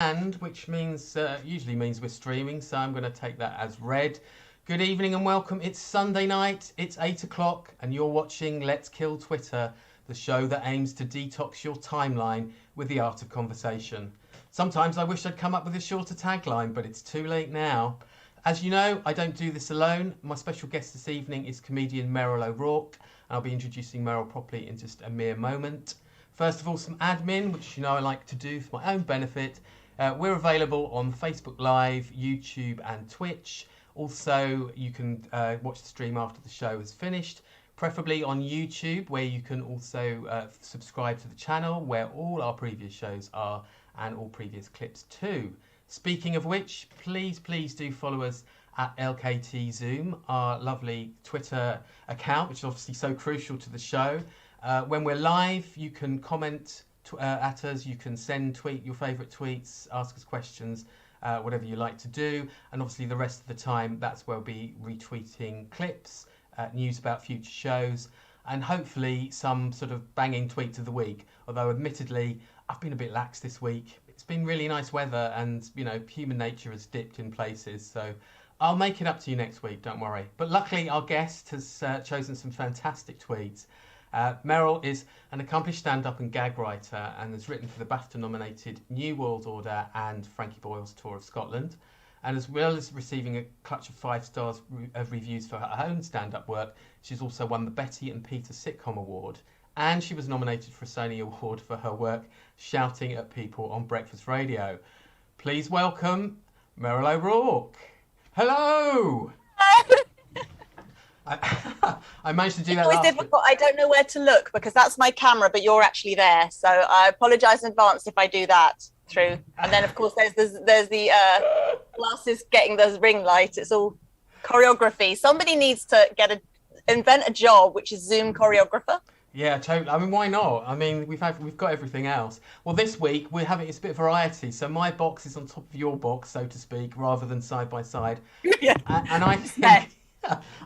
And which means usually means we're streaming, so I'm going to take that as read. Good evening and welcome. It's Sunday night, it's 8 o'clock, and you're watching Let's Kill Twitter, the show that aims to detox your timeline with the art of conversation. Sometimes I wish I'd come up with a shorter tagline, but it's too late now. As you know, I don't do this alone. My special guest this evening is comedian Meryl O'Rourke, and I'll be introducing Meryl properly in just a mere moment. First of all, some admin, which you know I like to do for my own benefit. We're available on Facebook Live, YouTube and Twitch. Also, you can watch the stream after the show is finished, preferably on YouTube, where you can also subscribe to the channel, where all our previous shows are, and all previous clips too. Speaking of which, please do follow us at LKT Zoom, our lovely Twitter account, which is obviously so crucial to the show. When we're live, you can comment at us, you can tweet your favourite tweets, ask us questions, whatever you like to do, and obviously the rest of the time that's where we'll be retweeting clips, news about future shows, and hopefully some sort of banging tweets of the week, although admittedly I've been a bit lax this week. It's been really nice weather and, you know, human nature has dipped in places, so I'll make it up to you next week, don't worry. But luckily our guest has chosen some fantastic tweets. Meryl is an accomplished stand-up and gag writer and has written for the BAFTA-nominated New World Order and Frankie Boyle's Tour of Scotland. And as well as receiving a clutch of 5 stars of reviews for her own stand-up work, she's also won the Betty and Peter Sitcom Award. And she was nominated for a Sony Award for her work shouting at people on breakfast radio. Please welcome Meryl O'Rourke. Hello! I managed to do that. It's always difficult. I don't know where to look because that's my camera, but you're actually there. So I apologise in advance if I do that through. And then, of course, there's the glasses getting the ring light. It's all choreography. Somebody needs to invent a job, which is Zoom choreographer. Yeah, totally. I mean, why not? I mean, we've got everything else. Well, this week it's a bit of variety. So my box is on top of your box, so to speak, rather than side by side. Yeah. And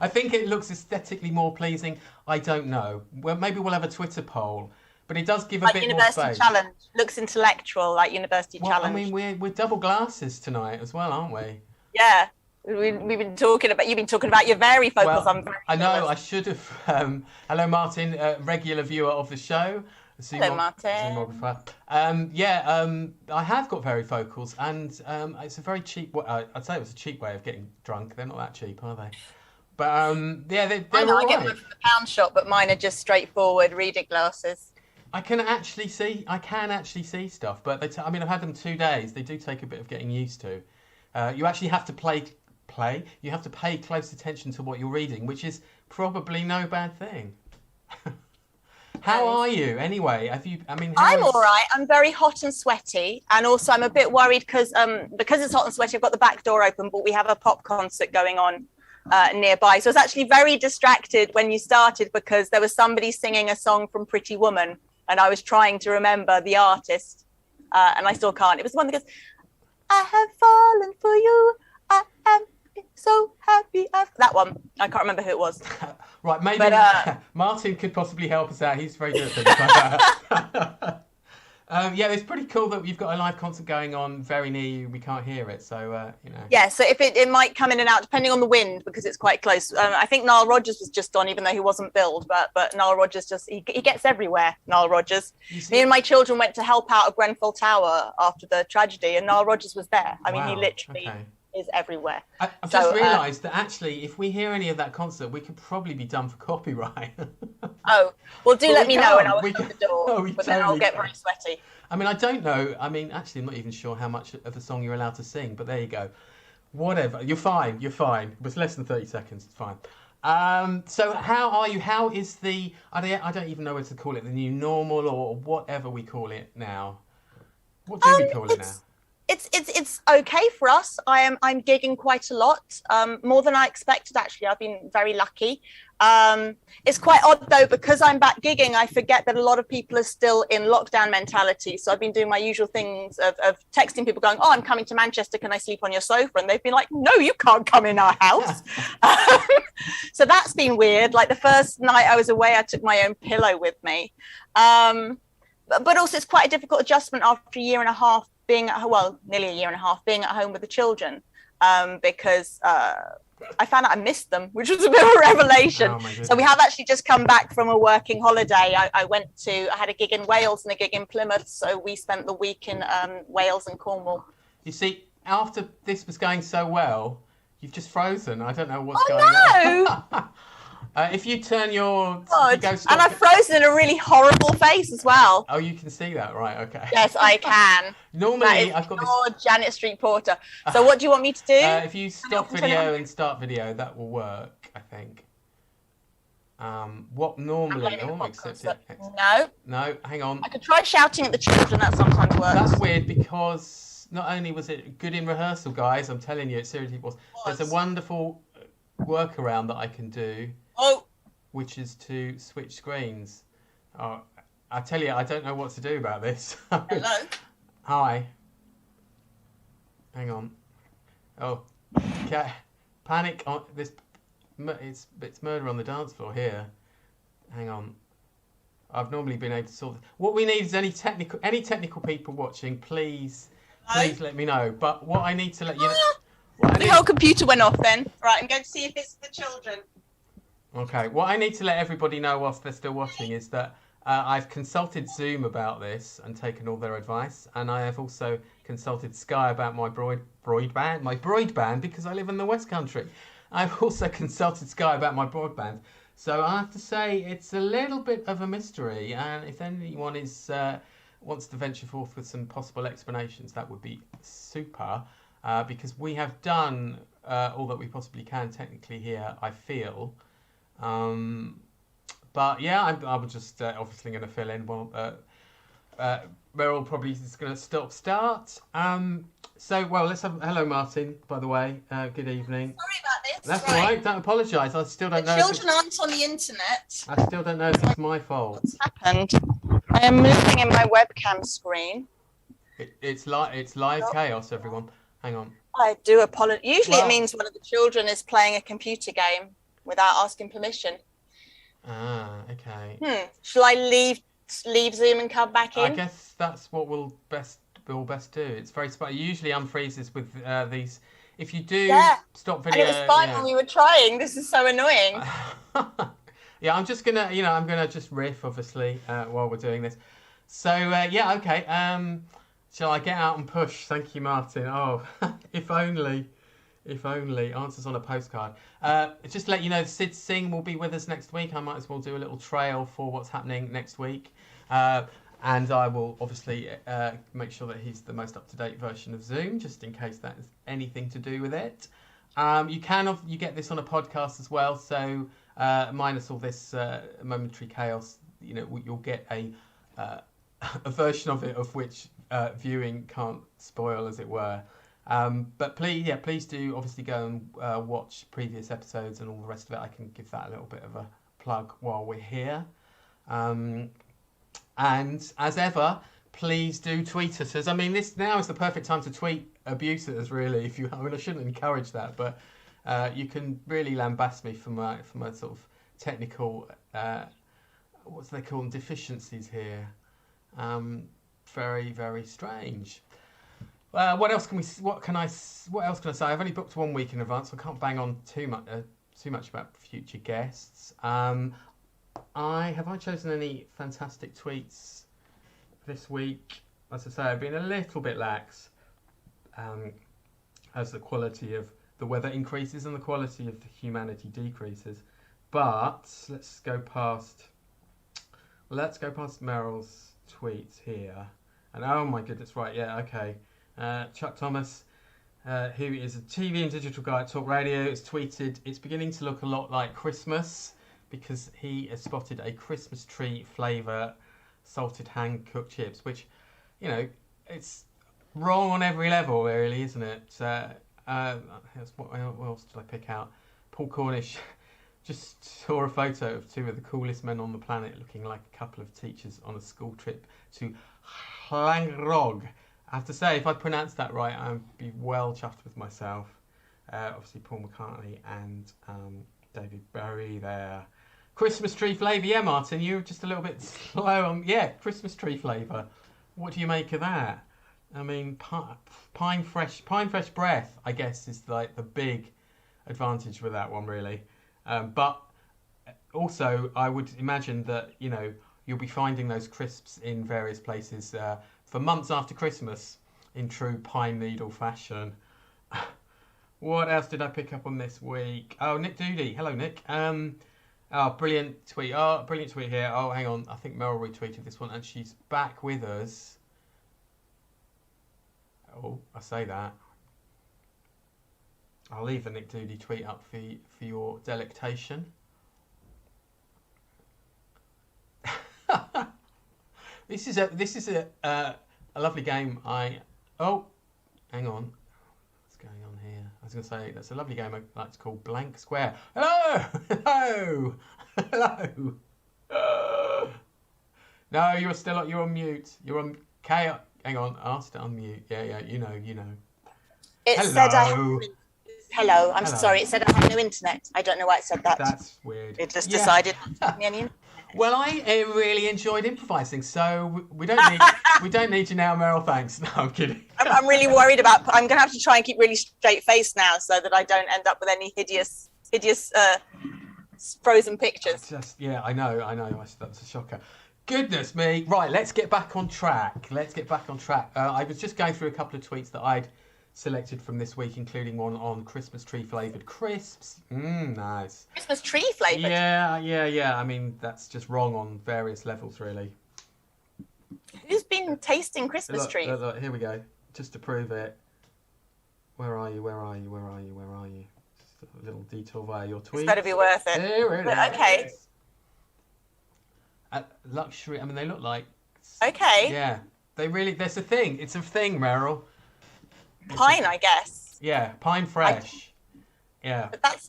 I think it looks aesthetically more pleasing. I don't know. Well, maybe we'll have a Twitter poll, but it does give a bit more space. University Challenge looks intellectual, like University Challenge. I mean, we're double glasses tonight as well, aren't we? Yeah, we've been talking about. You've been talking about your varifocals. Well, I know. I should have. Hello, Martin, regular viewer of the show. Hello, Martin. I have got varifocals, and it's a very cheap. I'd say it was a cheap way of getting drunk. They're not that cheap, are they? But they're I know, all I get right. them from the pound shop, but mine are just straightforward reading glasses. I can actually see stuff, but I've had them 2 days. They do take a bit of getting used to. You actually have to play. You have to pay close attention to what you're reading, which is probably no bad thing. How are you anyway? I'm all right. I'm very hot and sweaty, and also I'm a bit worried because it's hot and sweaty. I've got the back door open, but we have a pop concert going on nearby. So I was actually very distracted when you started because there was somebody singing a song from Pretty Woman, and I was trying to remember the artist, and I still can't. It was the one that goes, "I have fallen for you. I am so happy." That one. I can't remember who it was. Right, maybe Martin could possibly help us out. He's very good at things like that. It's pretty cool that you've got a live concert going on very near you. We can't hear it, so you know. Yeah, so if it might come in and out depending on the wind because it's quite close. I think Nile Rodgers was just on, even though he wasn't billed. But Nile Rodgers he gets everywhere. Nile Rodgers. Me and my children went to help out at Grenfell Tower after the tragedy, and Nile Rodgers was there. I mean, he literally is everywhere. I've just realised that actually, if we hear any of that concert, we could probably be done for copyright. Oh, well, let me know and I'll open the door. Then I'll get very sweaty. I mean, I don't know. I mean, actually, I'm not even sure how much of the song you're allowed to sing, but there you go. Whatever. You're fine. It was less than 30 seconds. It's fine. So how are you? How is I don't even know what to call it, the new normal or whatever we call it now. What do we call it now? It's okay for us. I'm gigging quite a lot, more than I expected. Actually, I've been very lucky. It's quite odd though because I'm back gigging. I forget that a lot of people are still in lockdown mentality. So I've been doing my usual things of texting people, going, "Oh, I'm coming to Manchester. Can I sleep on your sofa?" And they've been like, "No, you can't come in our house." So that's been weird. Like the first night I was away, I took my own pillow with me. But also it's quite a difficult adjustment after a year and a half being at well, nearly a year and a half, being at home with the children, because I found out I missed them, which was a bit of a revelation. Oh, so we have actually just come back from a working holiday. I had a gig in Wales and a gig in Plymouth, so we spent the week in Wales and Cornwall. You see, after this was going so well, you've just frozen. I don't know what's going on. No! If you turn your... God. And I've frozen in a really horrible face as well. Oh, you can see that, right? Okay. Yes, I can. Normally, I've got this... Janet Street Porter. So what do you want me to do? If you stop video and start video, that will work, I think. What normally... Oh, accept it. No. No, hang on. I could try shouting at the children. That sometimes works. That's weird because not only was it good in rehearsal, guys, I'm telling you, it seriously was. There's a wonderful workaround that I can do. Oh. Which is to switch screens. Oh, I tell you, I don't know what to do about this. Hello. Hi. Hang on. Oh, okay. Panic on this. It's murder on the dance floor here. Hang on. I've normally been able to solve this. What we need is any technical people watching. Please let me know. But what I need to let you know. The whole computer went off then. Right, I'm going to see if it's the children. Okay, what I need to let everybody know whilst they're still watching is that I've consulted Zoom about this and taken all their advice, and I have also consulted Sky about my broadband because I live in the West Country. I've also consulted Sky about my broadband, so I have to say it's a little bit of a mystery, and if anyone wants to venture forth with some possible explanations, that would be super, because we have done all that we possibly can technically here, I feel. But yeah, I was just obviously going to fill in while Meryl probably is going to start. So, well, let's have hello, Martin. By the way, good evening. Sorry about this. That's all right. Don't apologise. I still don't know. The children aren't on the internet. I still don't know if it's my fault. What's happened? I am looking in my webcam screen. It's live chaos, everyone. Hang on. I do apologise. Usually, it means one of the children is playing a computer game without asking permission. Ah, okay. Shall I leave Zoom and come back in? I guess that's what we'll best do. It's very smart. It usually unfreezes with these. If you do stop video, and it was fine when we were trying. This is so annoying. Yeah, I'm just gonna, I'm gonna just riff, obviously, while we're doing this. So yeah, okay. Shall I get out and push? Thank you, Martin. Oh, if only. If only. Answers on a postcard. Just to let you know, Sid Singh will be with us next week. I might as well do a little trail for what's happening next week. And I will obviously make sure that he's the most up-to-date version of Zoom, just in case that has anything to do with it. You get this on a podcast as well. So minus all this momentary chaos, you'll get a version of it of which viewing can't spoil, as it were. But please do obviously go and watch previous episodes and all the rest of it. I can give that a little bit of a plug while we're here. And as ever, please do tweet at us. I mean, this now is the perfect time to tweet abuse at us, really. I shouldn't encourage that, but you can really lambast me for my sort of technical, what's they call them, deficiencies here. Very, very strange. What else can I say? I've only booked 1 week in advance, so I can't bang on too much about future guests. Have I chosen any fantastic tweets this week? As I say, I've been a little bit lax as the quality of the weather increases and the quality of the humanity decreases. But let's go past Meryl's tweets here. And oh my goodness, right, yeah, okay. Chuck Thomas, who is a TV and digital guy at Talk Radio, has tweeted, "It's beginning to look a lot like Christmas," because he has spotted a Christmas tree flavour salted hand-cooked chips, which, it's wrong on every level, really, isn't it? What else did I pick out? Paul Cornish just saw a photo of two of the coolest men on the planet looking like a couple of teachers on a school trip to Llangrog. I have to say, if I pronounced that right, I'd be well chuffed with myself. Obviously, Paul McCartney and David Bowie there. Christmas tree flavour, yeah, Martin, you were just a little bit slow on. Yeah, Christmas tree flavour. What do you make of that? I mean, pine fresh breath, I guess, is like the big advantage with that one, really. But also, I would imagine that, you know, you'll be finding those crisps in various places for months after Christmas in true pine needle fashion. What else did I pick up on this week? Oh, Nick Doody. Hello, Nick. Oh, brilliant tweet. Oh, brilliant tweet here. Oh, hang on. I think Meryl retweeted this one, and she's back with us. Oh, I say that. I'll leave the Nick Doody tweet up for your delectation. This is a lovely game. Oh, hang on. What's going on here? I was going to say that's a lovely game. I like to call Blank Square. Hello, hello, hello. No, you're on mute. You're on K. Hang on, asked to unmute. Yeah, you know. It hello. said hello. I'm Hello. sorry. It said I have no internet. I don't know why it said that. That's weird. It just decided to give me any. Well, I really enjoyed improvising, so we don't need you now, Meryl. Thanks. No, I'm kidding. I'm really worried about. I'm going to have to try and keep really straight faced now, so that I don't end up with any hideous frozen pictures. I know. That was a shocker. Goodness me. Right, let's get back on track. I was just going through a couple of tweets that I'd selected from this week, including one on Christmas tree flavoured crisps. Nice. Christmas tree flavoured? Yeah. I mean, that's just wrong on various levels, really. Who's been tasting Christmas trees? Look, here we go. Just to prove it. Where are you? Just a little detour via your tweet. It's better be worth it. Here it is. Okay. Luxury. I mean, they look like. Okay. Yeah. There's a thing. It's a thing, Meryl. Pine, I guess. Yeah, pine fresh. Yeah. But that's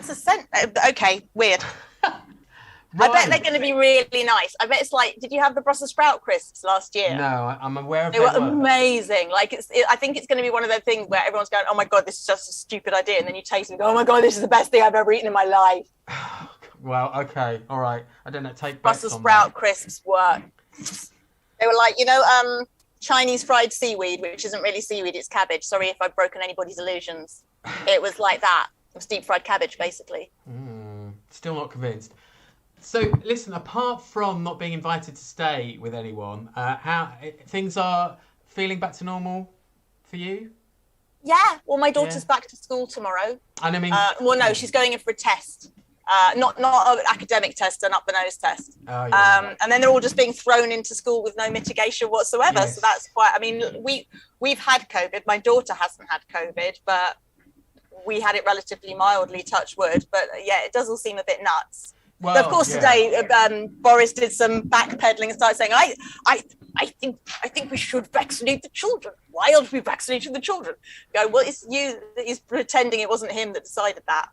a scent. Okay, weird. Right. I bet they're going to be really nice. I bet it's like, did you have the Brussels sprout crisps last year? No, I'm aware of they were amazing. Like I think it's going to be one of those things where everyone's going, oh my God, this is just a stupid idea. And then you taste it and go, oh my God, this is the best thing I've ever eaten in my life. Well, okay. All right. I don't know. Take Brussels sprout crisps were. They were like, Chinese fried seaweed, which isn't really seaweed, it's cabbage. Sorry if I've broken anybody's illusions. It was like that. It was deep fried cabbage, basically. Still not convinced. So, listen, apart from not being invited to stay with anyone, how things are feeling back to normal for you? Yeah. Well, my daughter's back to school tomorrow. And I mean... no, she's going in for a test. Not an academic test, an up-the-nose test. Oh, yeah. And then they're all just being thrown into school with no mitigation whatsoever. Yes. So that's quite... I mean, we've had COVID. My daughter hasn't had COVID, but we had it relatively mildly, touch wood. But yeah, it does all seem a bit nuts. Well, of course, today Boris did some backpedaling and started saying, I think we should vaccinate the children. Why aren't we vaccinating the children? Go, well, it's you. He's pretending it wasn't him that decided that.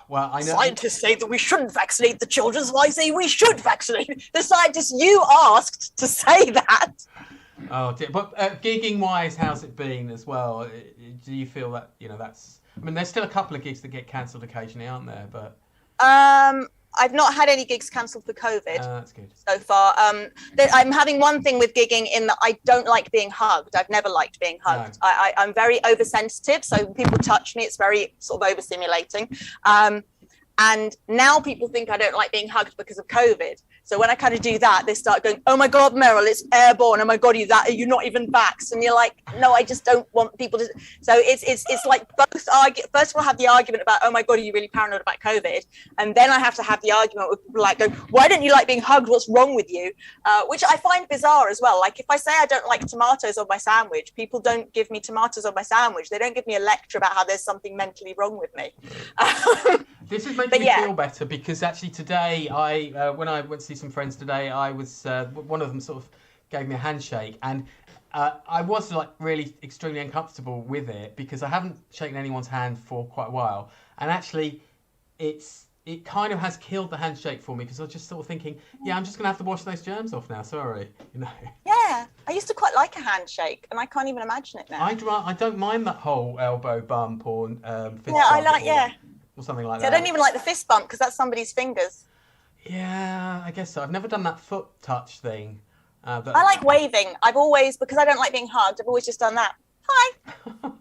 Well, I know scientists say that we shouldn't vaccinate the children, so I say we should vaccinate the scientists. You asked to say that. Oh dear. But gigging wise, how's it been as well? Do you feel that that's? I mean, there's still a couple of gigs that get cancelled occasionally, aren't there? But I've not had any gigs cancelled for COVID. That's good. So far. I'm having one thing with gigging in that I don't like being hugged. I've never liked being hugged. No. I'm very oversensitive, so when people touch me, it's very sort of overstimulating. And now people think I don't like being hugged because of COVID. So when I kind of do that, they start going, oh my God, Meryl, it's airborne. Oh my God, you're not even vaxxed. And you're like, no, I just don't want people to. So it's like both argue. First of all, I have the argument about, oh my God, are you really paranoid about COVID? And then I have to have the argument with people like, why don't you like being hugged? What's wrong with you? Which I find bizarre as well. Like if I say I don't like tomatoes on my sandwich, people don't give me tomatoes on my sandwich. They don't give me a lecture about how there's something mentally wrong with me. This is making me feel better because actually today, when I went to see some friends today, I was one of them sort of gave me a handshake, and I was like really extremely uncomfortable with it because I haven't shaken anyone's hand for quite a while, and actually it kind of has killed the handshake for me because I was just sort of thinking, yeah, I'm just gonna have to wash those germs off now. Sorry, Yeah, I used to quite like a handshake, and I can't even imagine it now. I don't mind that whole elbow bump or fist bump. I like or something like that. I don't even like the fist bump because that's somebody's fingers. Yeah, I guess so. I've never done that foot touch thing, I like waving. I've always, because I don't like being hugged, I've always just done that. Hi.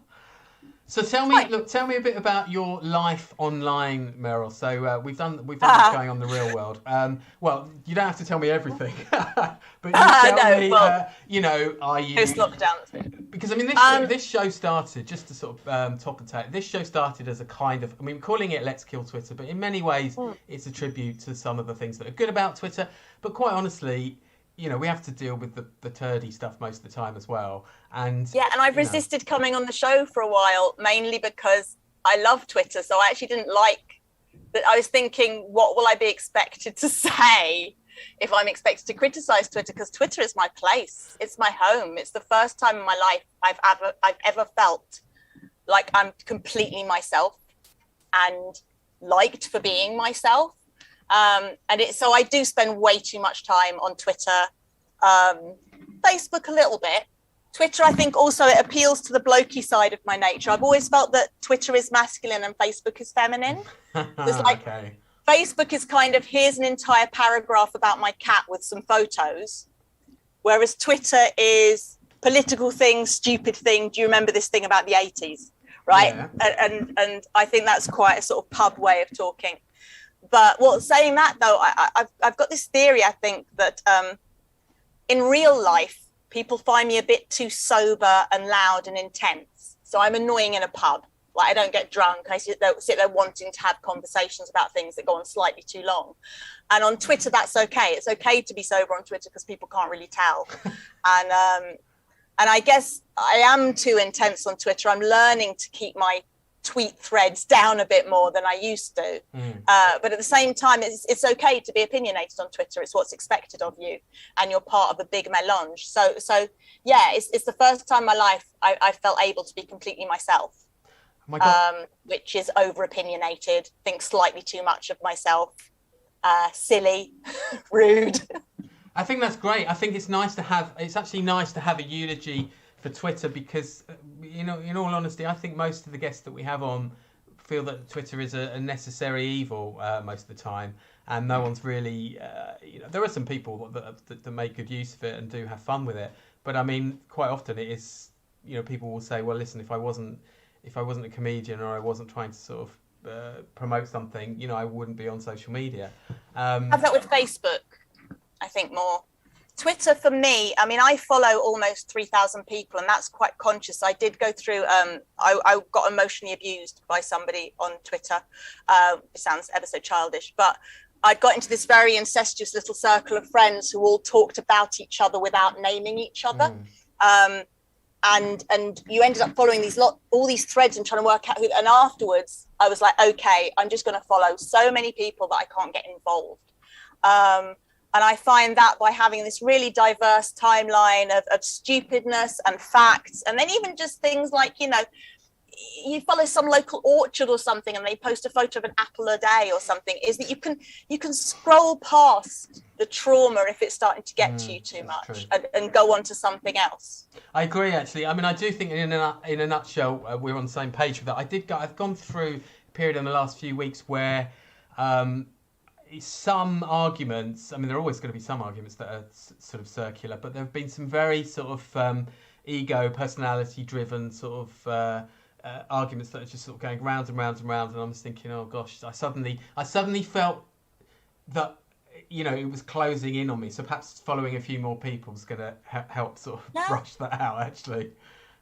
So tell me a bit about your life online, Meryl. So we've done this going on the real world. Well, you don't have to tell me everything, but you tell me. You know, are you post lockdown? Because I mean, this show started, just to sort of top the tape. This show started as a kind of, I mean, calling it "Let's Kill Twitter," but in many ways, it's a tribute to some of the things that are good about Twitter. But quite honestly, you know, we have to deal with the turdy stuff most of the time as well. And I've resisted coming on the show for a while, mainly because I love Twitter. So I actually didn't like that. I was thinking, what will I be expected to say if I'm expected to criticize Twitter? Because Twitter is my place. It's my home. It's the first time in my life I've ever felt like I'm completely myself and liked for being myself. So I do spend way too much time on Twitter, Facebook a little bit. Twitter, I think also it appeals to the blokey side of my nature. I've always felt that Twitter is masculine and Facebook is feminine. It's like Facebook is kind of, here's an entire paragraph about my cat with some photos, whereas Twitter is political thing, stupid thing. Do you remember this thing about the 80s? Right? Yeah. And I think that's quite a sort of pub way of talking. But saying that though, I've got this theory, I think, that in real life, people find me a bit too sober and loud and intense. So I'm annoying in a pub. Like, I don't get drunk. I sit there wanting to have conversations about things that go on slightly too long. And on Twitter, that's okay. It's okay to be sober on Twitter because people can't really tell. And I guess I am too intense on Twitter. I'm learning to keep my tweet threads down a bit more than I used to. But at the same time, it's okay to be opinionated on Twitter. It's what's expected of you, and you're part of a big melange. So yeah, it's the first time in my life I felt able to be completely myself, which is over opinionated, think slightly too much of myself, silly, rude. I think that's great. I think it's actually nice to have a eulogy for Twitter, because, you know, in all honesty, I think most of the guests that we have on feel that Twitter is a necessary evil most of the time, and no one's really, you know, there are some people that make good use of it and do have fun with it, but I mean, quite often it is, you know, people will say, well, listen, if I wasn't a comedian, or I wasn't trying to sort of promote something, you know, I wouldn't be on social media. I have that with Facebook, I think, more. Twitter for me, I mean, I follow almost 3,000 people, and that's quite conscious. I did go through, I got emotionally abused by somebody on Twitter. It sounds ever so childish, but I got into this very incestuous little circle of friends who all talked about each other without naming each other. And you ended up following all these threads and trying to work out who, and afterwards I was like, okay, I'm just going to follow so many people that I can't get involved. And I find that by having this really diverse timeline of stupidness and facts, and then even just things like, you know, you follow some local orchard or something and they post a photo of an apple a day or something, is that you can scroll past the trauma if it's starting to get to you too much, and go on to something else. I agree, actually. I mean, I do think in a nutshell, we're on the same page with that. I've gone through a period in the last few weeks where some arguments, I mean, there are always going to be some arguments that are sort of circular, but there have been some very sort of ego, personality-driven sort of arguments that are just sort of going round and round and round, and I'm just thinking, oh gosh, I suddenly felt that, you know, it was closing in on me. So perhaps following a few more people is going to help sort of brush that out, actually.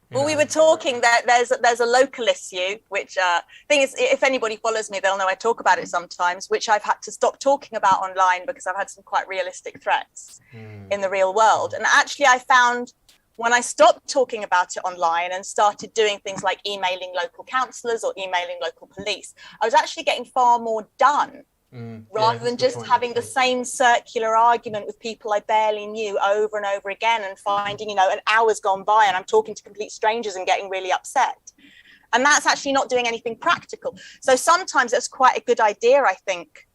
Well, we were talking that there's a local issue, which thing is, if anybody follows me, they'll know I talk about it sometimes, which I've had to stop talking about online because I've had some quite realistic threats in the real world. And actually, I found when I stopped talking about it online and started doing things like emailing local councillors or emailing local police, I was actually getting far more done. Rather than just having the same circular argument with people I barely knew over and over again, and finding, you know, an hour's gone by and I'm talking to complete strangers and getting really upset. And that's actually not doing anything practical. So sometimes it's quite a good idea, I think,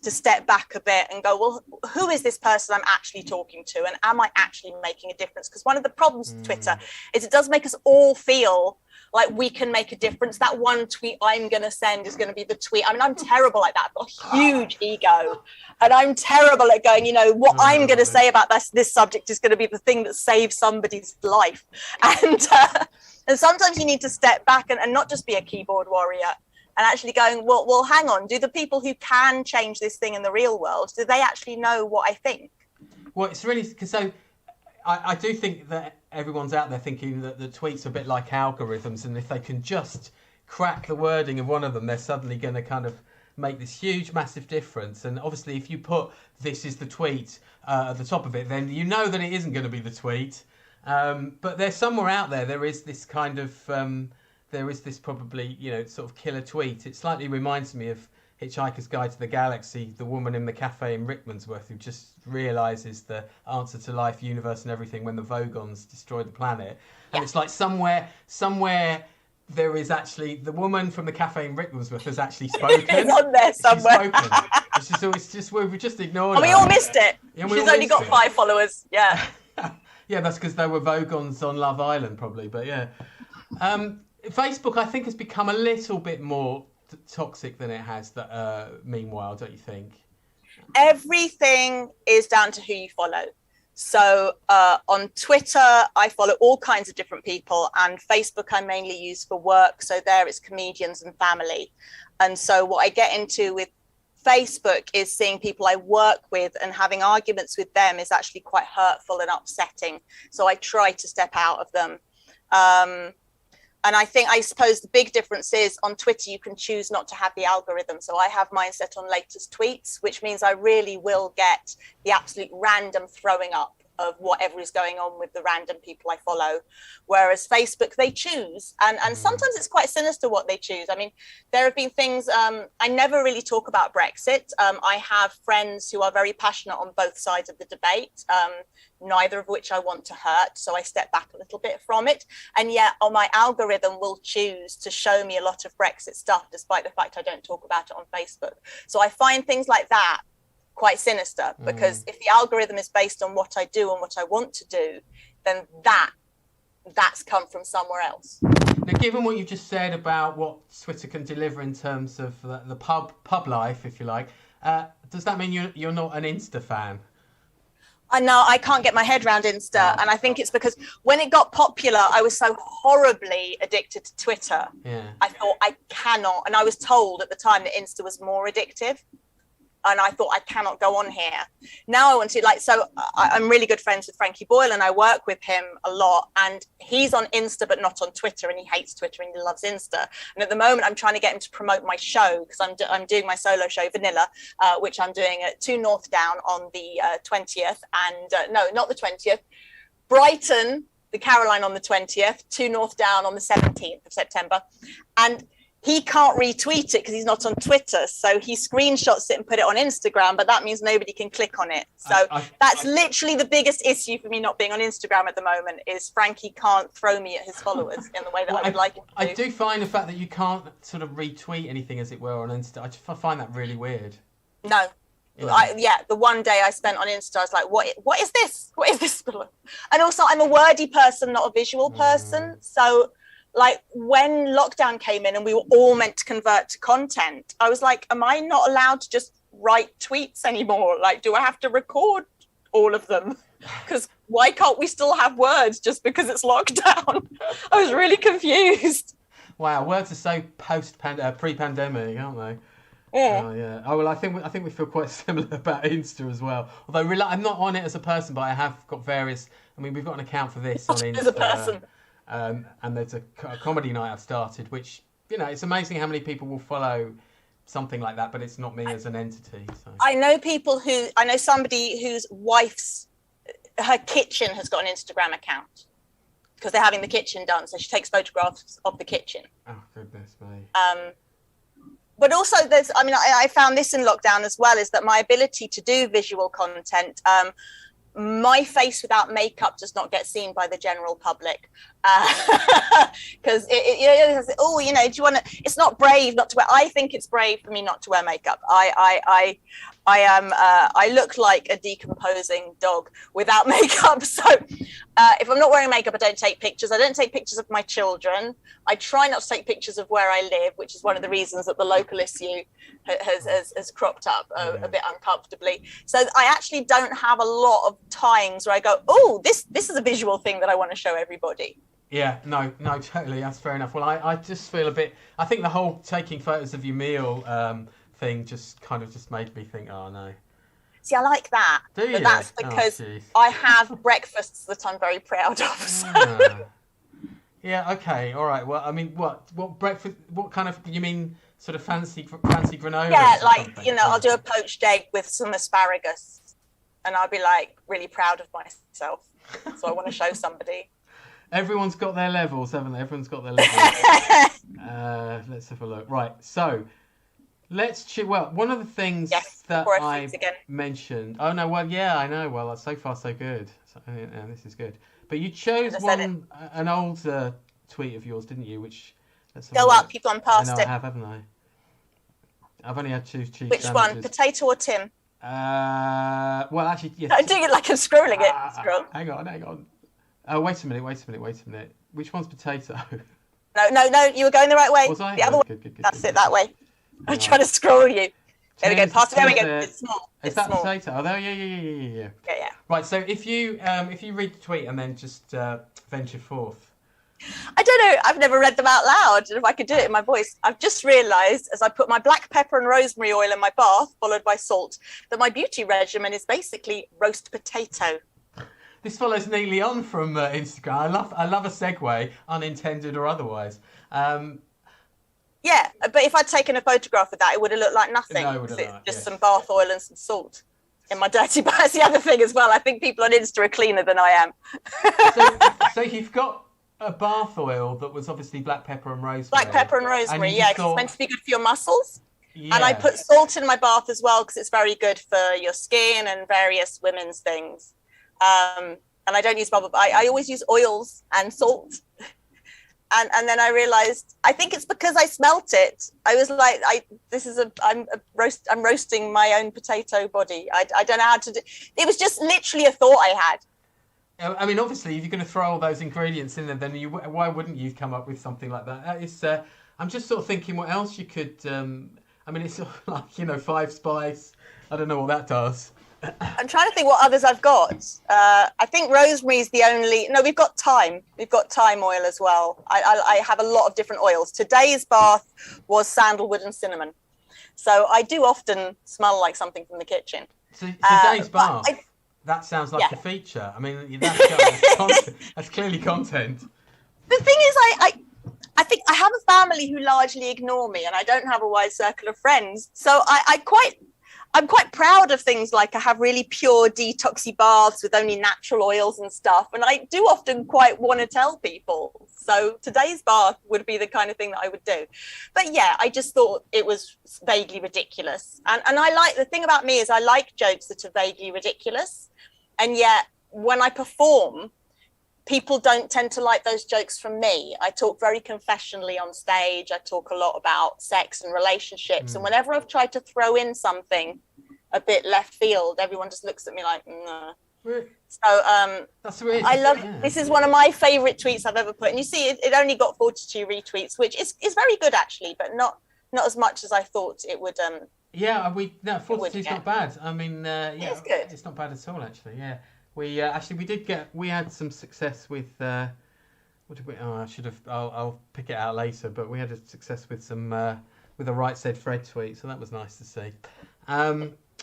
to step back a bit and go, well, who is this person I'm actually talking to? And am I actually making a difference? Because one of the problems with Twitter is it does make us all feel like we can make a difference. That one tweet I'm going to send is going to be the tweet. I mean, I'm terrible at that. I've got a huge ego, and I'm terrible at going, you know, what I'm going to say about this subject is going to be the thing that saves somebody's life. And sometimes you need to step back and not just be a keyboard warrior, and actually going, well, hang on, do the people who can change this thing in the real world, do they actually know what I think? Well, it's really, because so I do think that everyone's out there thinking that the tweets are a bit like algorithms, and if they can just crack the wording of one of them, they're suddenly going to kind of make this huge, massive difference. And obviously, if you put "this is the tweet" at the top of it, then you know that it isn't going to be the tweet. But there's somewhere out there, there is this kind of, there is this probably, you know, sort of killer tweet. It slightly reminds me of Hitchhiker's Guide to the Galaxy, the woman in the cafe in Rickmansworth who just realises the answer to life, universe and everything when the Vogons destroy the planet. And it's like somewhere there is actually, the woman from the cafe in Rickmansworth has actually spoken. It's on there somewhere. She's spoken. It's just we've just ignored her. We all missed it. Yeah, she's only got 5 followers. Yeah. Yeah, that's because there were Vogons on Love Island probably, but yeah. Facebook, I think, has become a little bit more toxic than it has meanwhile, don't you think? Everything is down to who you follow. So on Twitter, I follow all kinds of different people, and Facebook I mainly use for work. So there it's comedians and family. And so what I get into with Facebook is seeing people I work with and having arguments with them is actually quite hurtful and upsetting. So I try to step out of them. And I suppose the big difference is on Twitter, you can choose not to have the algorithm. So I have mine set on latest tweets, which means I really will get the absolute random throwing up of whatever is going on with the random people I follow. Whereas Facebook, they choose. And sometimes it's quite sinister what they choose. I mean, there have been things, I never really talk about Brexit. I have friends who are very passionate on both sides of the debate, neither of which I want to hurt. So I step back a little bit from it. And yet on my algorithm will choose to show me a lot of Brexit stuff, despite the fact I don't talk about it on Facebook. So I find things like that quite sinister, because if the algorithm is based on what I do and what I want to do, then that's come from somewhere else. Now, given what you just said about what Twitter can deliver in terms of the pub life, if you like, does that mean you're not an Insta fan? I know, I can't get my head around Insta, and I think it's because when it got popular, I was so horribly addicted to Twitter. Yeah. I thought I cannot, and I was told at the time that Insta was more addictive. And I thought, I cannot go on here. Now I want to, so I'm really good friends with Frankie Boyle, and I work with him a lot. And he's on Insta, but not on Twitter. And he hates Twitter and he loves Insta. And at the moment, I'm trying to get him to promote my show, because I'm doing my solo show, Vanilla, which I'm doing at 2 North Down on the 20th. And no, not the 20th. Brighton, the Caroline on the 20th, 2 North Down on the 17th of September. And he can't retweet it because he's not on Twitter. So he screenshots it and put it on Instagram, but that means nobody can click on it. So that's literally the biggest issue for me not being on Instagram at the moment, is Frankie can't throw me at his followers in the way that I would like him to. I do find the fact that you can't sort of retweet anything, as it were, on Insta. I find that really weird. No. Yeah. The one day I spent on Insta, I was like, what is this? What is this? And also I'm a wordy person, not a visual person. So when lockdown came in and we were all meant to convert to content, I was like, am I not allowed to just write tweets anymore? Do I have to record all of them? Because why can't we still have words just because it's lockdown? I was really confused. Wow, words are so pre-pandemic, aren't they? Yeah. Oh, yeah. Oh, well, I think we feel quite similar about Insta as well. Although I'm not on it as a person, but I have got various. I mean, we've got an account for this on Insta. As a person. And there's a comedy night I've started, which, it's amazing how many people will follow something like that, but it's not me as an entity. So. I know somebody whose her kitchen has got an Instagram account because they're having the kitchen done. So she takes photographs of the kitchen. Oh, goodness me. But also I found this in lockdown as well, is that my ability to do visual content, my face without makeup does not get seen by the general public, because do you want to? It's not brave not to wear. I think it's brave for me not to wear makeup. I I look like a decomposing dog without makeup. So if I'm not wearing makeup, I don't take pictures. I don't take pictures of my children. I try not to take pictures of where I live, which is one of the reasons that the local issue has cropped up a bit uncomfortably. So I actually don't have a lot of times where I go, oh, this is a visual thing that I want to show everybody. Yeah, no, totally. That's fair enough. Well, I just feel a bit, I think the whole taking photos of your meal thing just kind of just made me think, oh no. See, I like that. Do you? But that's because I have breakfasts that I'm very proud of. So. Yeah, okay, all right. Well, I mean, what breakfast, what kind of, you mean sort of fancy granola? Yeah, like, I'll do a poached egg with some asparagus and I'll be like really proud of myself. So I want to show somebody. Everyone's got their levels, haven't they? Everyone's got their levels. Let's have a look. Right, so well, one of the things that I mentioned. Oh no, well, yeah, I know. Well, so far so good. So, this is good. But you chose an old tweet of yours, didn't you? Which go up. You've gone past it. I have, haven't I? I've only had two cheese Which sandwiches. one, potato or Tim? Well, actually, yes. I'm doing it like I'm scrolling it. Scroll. Hang on. Oh, wait a minute. Which one's potato? No, you were going the right way. Was I? The other one. Good. That's it, that way. I'm trying to scroll you. There we go, past it. There we go. It's small. Is that potato? Oh, there, yeah. Yeah. Right, so if you read the tweet and then just venture forth. I don't know. I've never read them out loud. And if I could do it in my voice, I've just realised as I put my black pepper and rosemary oil in my bath, followed by salt, that my beauty regimen is basically roast potato. This follows neatly on from Instagram. I love a segue, unintended or otherwise. Yeah, but if I'd taken a photograph of that, it would have looked like nothing. No, it would have not, just some bath oil and some salt in my dirty bath. That's the other thing as well. I think people on Insta are cleaner than I am. so you've got a bath oil that was obviously black pepper and rosemary. Black pepper and rosemary, because it's meant to be good for your muscles. Yeah. And I put salt in my bath as well because it's very good for your skin and various women's things. And I don't use bubble. I always use oils and salt. And then I realized, I think it's because I smelt it. I was like, I'm roasting my own potato body. I don't know how to do. It was just literally a thought I had. I mean, obviously, if you're going to throw all those ingredients in there, then why wouldn't you come up with something like that? I'm just sort of thinking what else you could. I mean, it's sort of like, 5 spice. I don't know what that does. I'm trying to think what others I've got. I think rosemary is the only. No, we've got thyme. We've got thyme oil as well. I have a lot of different oils. Today's bath was sandalwood and cinnamon. So I do often smell like something from the kitchen. So today's bath, that sounds like a feature. I mean, that's clearly content. The thing is, I think I have a family who largely ignore me and I don't have a wide circle of friends. So I'm quite proud of things like I have really pure detoxy baths with only natural oils and stuff. And I do often quite want to tell people. So today's bath would be the kind of thing that I would do. But yeah, I just thought it was vaguely ridiculous. And the thing about me is I like jokes that are vaguely ridiculous. And yet when I perform, people don't tend to like those jokes from me. I talk very confessionally on stage. I talk a lot about sex and relationships. And whenever I've tried to throw in something a bit left field, everyone just looks at me like, nah. Really? So that's really, I love, this is one of my favorite tweets I've ever put. And you see, it only got 42 retweets, which is very good actually, but not as much as I thought it would. 42 is not bad. I mean, it's good. It's not bad at all actually. Yeah. We had some success with what did we? Oh, I'll pick it out later. But we had a success with some with a Right Said Fred tweet, so that was nice to see.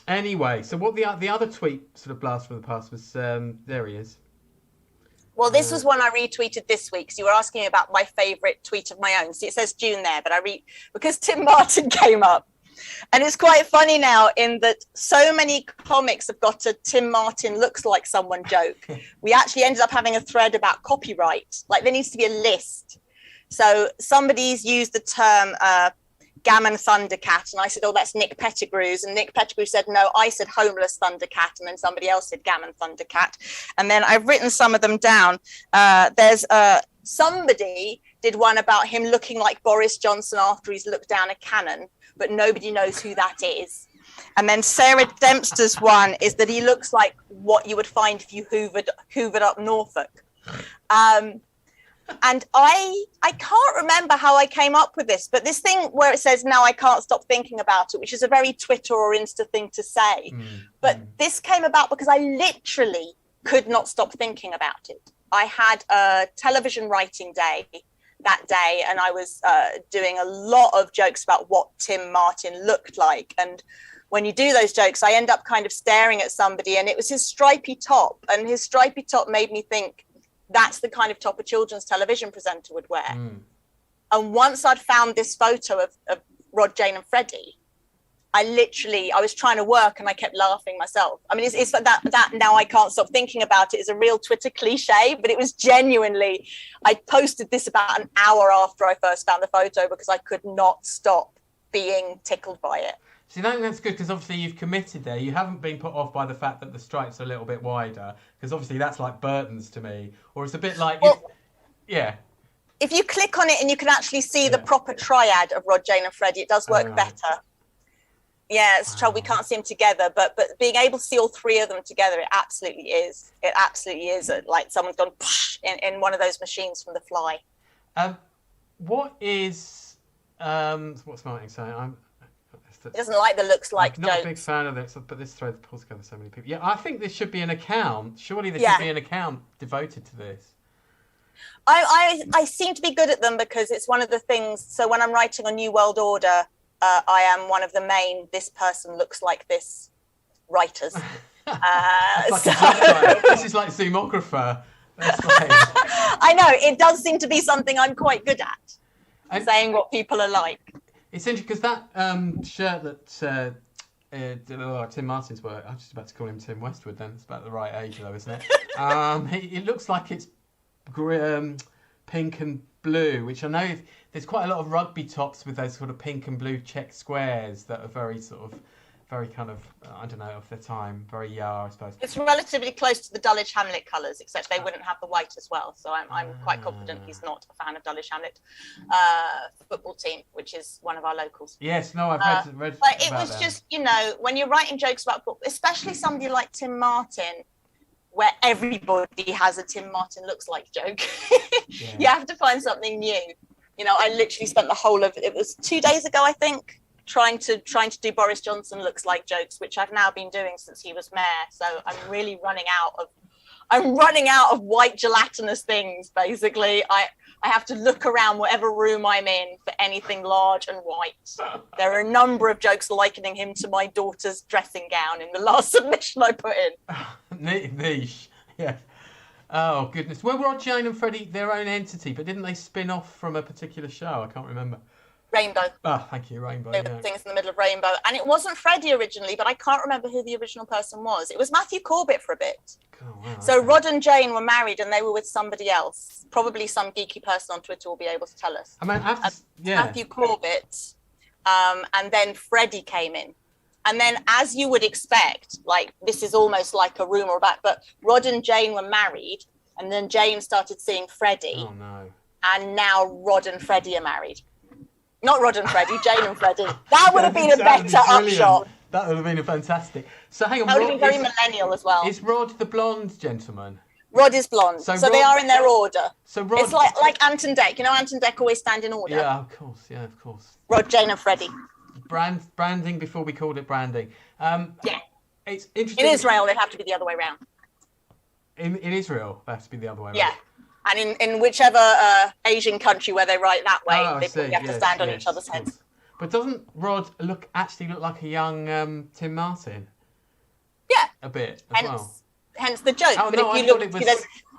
Anyway, so what the other tweet sort of blast from the past was? There he is. Well, this was one I retweeted this week. So you were asking me about my favourite tweet of my own. See, it says June there, but because Tim Martin came up. And it's quite funny now in that so many comics have got a Tim Martin looks like someone joke. We actually ended up having a thread about copyright. Like there needs to be a list. So somebody's used the term Gammon Thundercat. And I said, oh, that's Nick Pettigrew's. And Nick Pettigrew said, no, I said Homeless Thundercat. And then somebody else said Gammon Thundercat. And then I've written some of them down. There's somebody did one about him looking like Boris Johnson after he's looked down a cannon. But nobody knows who that is. And then Sarah Dempster's one is that he looks like what you would find if you hoovered up Norfolk. And I can't remember how I came up with this, but this thing where it says, now I can't stop thinking about it, which is a very Twitter or Insta thing to say. But this came about because I literally could not stop thinking about it. I had a television writing day that day, and I was doing a lot of jokes about what Tim Martin looked like. And when you do those jokes, I end up kind of staring at somebody, and it was his stripy top. And his stripy top made me think, that's the kind of top a children's television presenter would wear. And once I'd found this photo of Rod, Jane and Freddie, I was trying to work and I kept laughing myself. I mean, it's like that now I can't stop thinking about it is a real Twitter cliche, but it was genuinely, I posted this about an hour after I first found the photo because I could not stop being tickled by it. See, I think that's good because obviously you've committed there. You haven't been put off by the fact that the stripes are a little bit wider, because obviously that's like Burton's to me. Or it's a bit like, if you click on it and you can actually see the proper triad of Rod, Jane and Freddie, it does work better. Yeah, it's trouble. We can't see them together, but being able to see all three of them together, it absolutely is. It absolutely is like someone's gone in one of those machines from The Fly. What is what's Martin saying? He doesn't like the looks like I'm not jokes. a big fan of this, but this thread pulls together so many people. Yeah, I think there should be an account. Surely there should be an account devoted to this. I seem to be good at them because it's one of the things. So when I'm writing on New World Order, I am one of the main "this person looks like this" writers. This is like Zoomographer. That's like... I know, it does seem to be something I'm quite good at, saying what people are like. It's interesting because that shirt that Tim Martin's wearing, I'm just about to call him Tim Westwood then, it's about the right age though, isn't it? It looks like it's pink and blue, which I know there's quite a lot of rugby tops with those sort of pink and blue check squares that are very kind of, I don't know, of their time, very I suppose. It's relatively close to the Dulwich Hamlet colours, except they wouldn't have the white as well. So I'm quite confident he's not a fan of Dulwich Hamlet football team, which is one of our locals. Yes, no, I've read but it about was them. just, when you're writing jokes about football, especially somebody like Tim Martin, where everybody has a Tim Martin looks like joke. You have to find something new. I literally spent the whole of it was 2 days ago, I think, trying to do Boris Johnson looks like jokes, which I've now been doing since he was mayor. So I'm really running out of white gelatinous things. Basically, I have to look around whatever room I'm in for anything large and white. There are a number of jokes likening him to my daughter's dressing gown in the last submission I put in. Niche, yeah. Oh goodness. Well, Rod, Jane and Freddie, their own entity, but didn't they spin off from a particular show? I can't remember. Rainbow. Oh, thank you, Rainbow. Things in the middle of Rainbow. And it wasn't Freddie originally, but I can't remember who the original person was. It was Matthew Corbett for a bit. Oh, wow, so Rod and Jane were married and they were with somebody else. Probably some geeky person on Twitter will be able to tell us. I mean, Matthew Corbett. And then Freddie came in. And then, as you would expect, like this is almost like a rumour about, but Rod and Jane were married and then Jane started seeing Freddie. Oh, no. And now Rod and Freddie are married. Not Rod and Freddie, Jane and Freddie. That would have been a better upshot. That would have been fantastic. So hang on. That would have been very millennial as well. Is Rod the blonde gentleman? Rod is blonde. So they are in their order. So Rod... It's like Ant and Dec. Ant and Dec always stand in order. Yeah, of course. Yeah, of course. Rod, Jane and Freddie. Branding before we called it branding. It's interesting. In Israel, they'd have to be the other way around. In Israel, they have to be the other way around. Yeah. And in whichever Asian country where they write that way, they probably have to stand on each other's heads. But doesn't Rod actually look like a young Tim Martin? Yeah. A bit as well. Hence the joke. Oh, but no, if you look,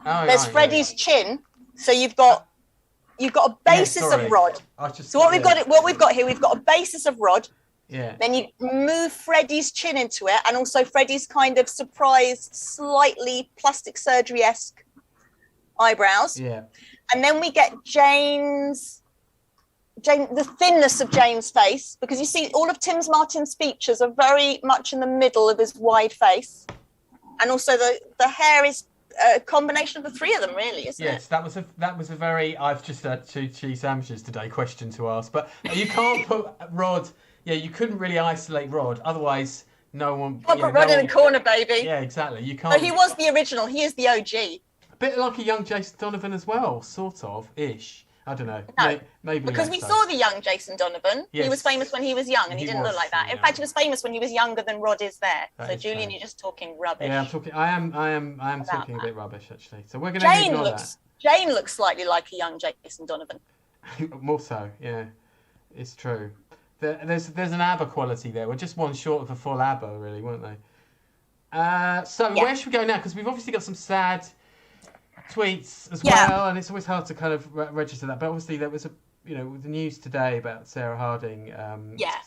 there's Freddie's chin, so you've got a basis of Rod. So what we've got here, we've got a basis of Rod. Yeah. Then you move Freddie's chin into it, and also Freddie's kind of surprised, slightly plastic surgery-esque eyebrows. Yeah. And then we get the thinness of Jane's face, because you see all of Tim Martin's features are very much in the middle of his wide face. And also the hair is a combination of the three of them, really, isn't it? Yes, that was a very I've just had 2 cheese sandwiches today question to ask. But you can't put Rod Yeah, you couldn't really isolate Rod, otherwise no one. Put Rod in the corner, baby. Yeah, exactly. You can't. So he was the original. He is the OG. A bit like a young Jason Donovan as well, sort of ish. I don't know. No, maybe because we saw the young Jason Donovan. Yes. He was famous when he was young, and he didn't look like that. In fact, he was famous when he was younger than Rod is there. So Julian, you're just talking rubbish. Yeah, I'm talking. I am talking a bit rubbish actually. So we're going to ignore that. Jane looks slightly like a young Jason Donovan. More so, yeah, it's true. There's an ABBA quality there. We're just one short of a full ABBA, really, weren't they? Where should we go now? Because we've obviously got some sad tweets as well, and it's always hard to kind of register that. But obviously there was the news today about Sarah Harding.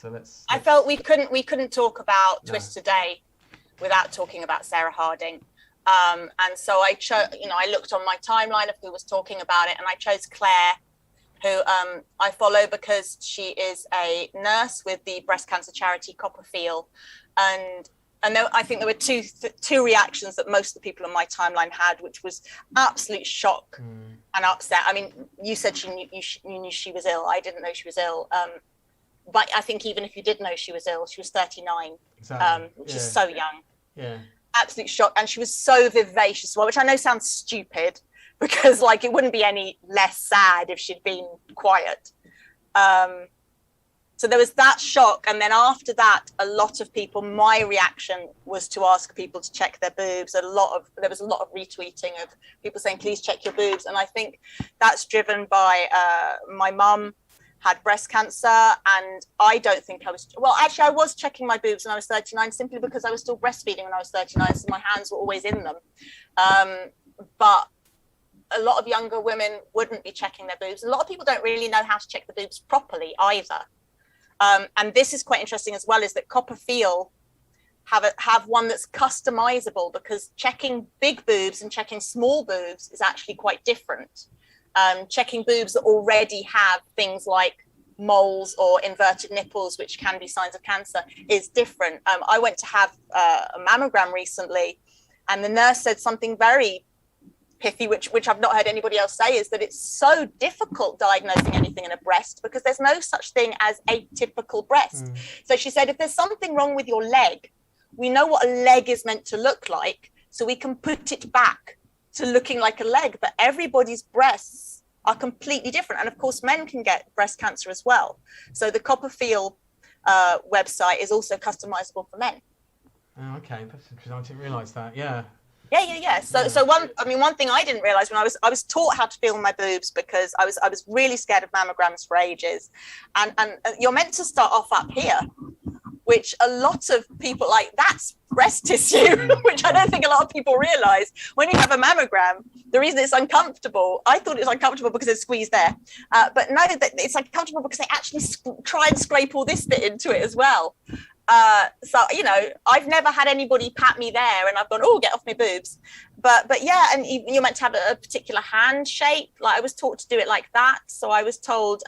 So let's. I felt we couldn't talk about Twist today without talking about Sarah Harding. And so I looked on my timeline of who was talking about it, and I chose Claire, who I follow because she is a nurse with the breast cancer charity Copperfield, and I think there were two reactions that most of the people on my timeline had, which was absolute shock and upset. I mean, you said you knew she was ill. I didn't know she was ill. But I think even if you did know she was ill, she was 39, which is so young. Yeah. Absolute shock. And she was so vivacious, which I know sounds stupid because it wouldn't be any less sad if she'd been quiet. So there was that shock. And then after that, a lot of people, my reaction was to ask people to check their boobs. There was a lot of retweeting of people saying, please check your boobs. And I think that's driven by my mum had breast cancer, and I don't think I was checking my boobs when I was 39 simply because I was still breastfeeding when I was 39, so my hands were always in them. But a lot of younger women wouldn't be checking their boobs. A lot of people don't really know how to check the boobs properly either. And this is quite interesting as well, is that Copperfield have one that's customizable, because checking big boobs and checking small boobs is actually quite different. Checking boobs that already have things like moles or inverted nipples, which can be signs of cancer, is different. I went to have a mammogram recently, and the nurse said something very pithy, which I've not heard anybody else say, is that it's so difficult diagnosing anything in a breast because there's no such thing as a typical breast. So she said, if there's something wrong with your leg, we know what a leg is meant to look like, so we can put it back to looking like a leg. But everybody's breasts are completely different, and of course men can get breast cancer as well. So the Copperfield website is also customizable for men. Oh, okay, that's interesting. I didn't realise that. Yeah. So one thing I didn't realize when I was taught how to feel my boobs, because I was really scared of mammograms for ages, and you're meant to start off up here, which a lot of people, that's breast tissue, which I don't think a lot of people realize. When you have a mammogram, the reason it's uncomfortable, I thought it was uncomfortable because it's squeezed there, but no, that it's uncomfortable because they actually try and scrape all this bit into it as well. So I've never had anybody pat me there and I've gone, oh, get off my boobs, but yeah, and you're meant to have a particular hand shape. I was taught to do it like that, so I was told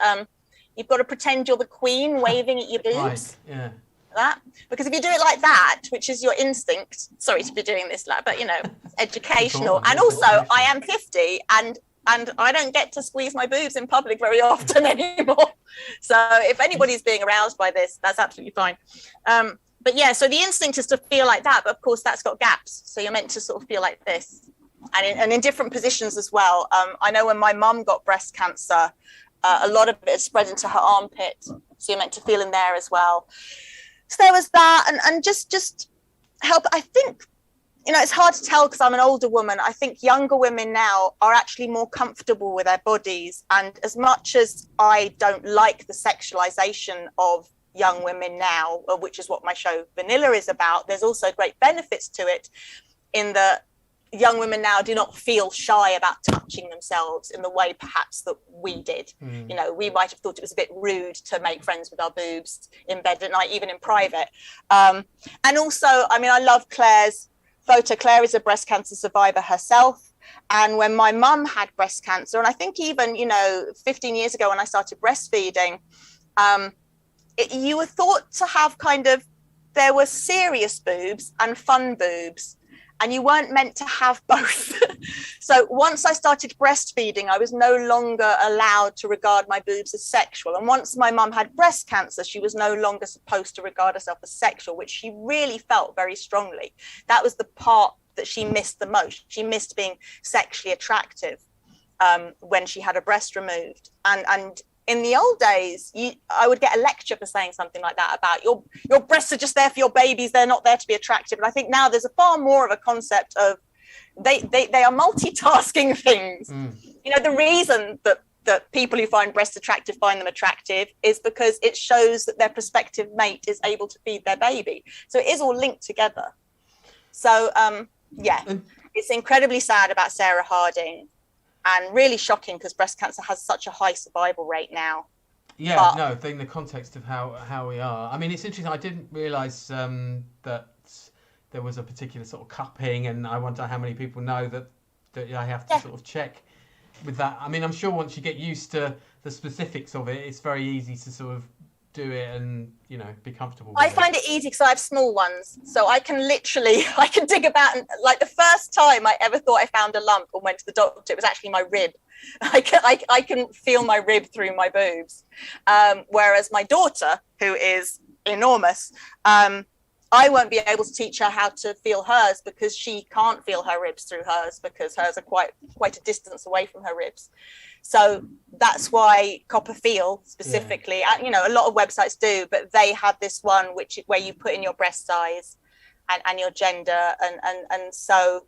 you've got to pretend you're the queen waving at your boobs. Right. Yeah. That, because if you do it like that, which is your instinct, sorry to be doing this, but educational, and also I am 50 and I don't get to squeeze my boobs in public very often anymore. So if anybody's being aroused by this, that's absolutely fine. But yeah, so the instinct is to feel like that, but of course that's got gaps. So you're meant to sort of feel like this, and in different positions as well. I know when my mum got breast cancer, a lot of it spread into her armpit, so you're meant to feel in there as well. So there was that, and just help. I think, it's hard to tell because I'm an older woman. I think younger women now are actually more comfortable with their bodies. And as much as I don't like the sexualization of young women now, which is what my show Vanilla is about, there's also great benefits to it in that young women now do not feel shy about touching themselves in the way perhaps that we did. We might have thought it was a bit rude to make friends with our boobs in bed at night, even in private. And also, I love Claire's photo. Claire is a breast cancer survivor herself, and when my mum had breast cancer, and I think even 15 years ago when I started breastfeeding, you were thought to have there were serious boobs and fun boobs. and you weren't meant to have both. So once I started breastfeeding, I was no longer allowed to regard my boobs as sexual. And once my mum had breast cancer, she was no longer supposed to regard herself as sexual, which she really felt very strongly. That was the part that she missed the most. She missed being sexually attractive when she had her breast removed. And in the old days, I would get a lecture for saying something like that about your breasts are just there for your babies. They're not there to be attractive. And I think now there's a far more of a concept of they are multitasking things. You know, the reason that people who find breasts attractive find them attractive is because it shows that their prospective mate is able to feed their baby. So it is all linked together. So, it's incredibly sad about Sarah Harding and really shocking because breast cancer has such a high survival rate now. Yeah, no, in the context of how we are. I mean, it's interesting. I didn't realise that there was a particular sort of cupping, and I wonder how many people know that I have to sort of check with that. I mean, I'm sure once you get used to the specifics of it, it's very easy to sort of do it and, you know, be comfortable with I find it easy because I have small ones, so I can dig about. And like the first time I ever thought I found a lump and went to the doctor, it was actually my rib. I can feel my rib through my boobs, whereas my daughter, who is enormous, I won't be able to teach her how to feel hers because she can't feel her ribs through hers because hers are quite a distance away from her ribs. So that's why Copperfield specifically, you know, a lot of websites do, but they have this one where you put in your breast size and your gender, and so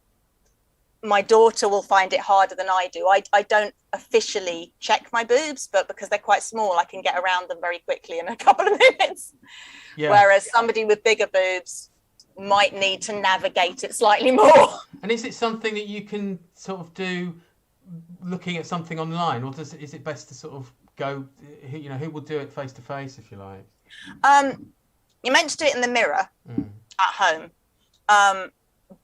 my daughter will find it harder than I do. I don't officially check my boobs, but because they're quite small, I can get around them very quickly in a couple of minutes. Yeah. Whereas somebody with bigger boobs might need to navigate it slightly more. And is it something that you can sort of do looking at something online, or is it best to sort of go, you know, who will do it face to face, if you like? You're meant to do it in the mirror at home.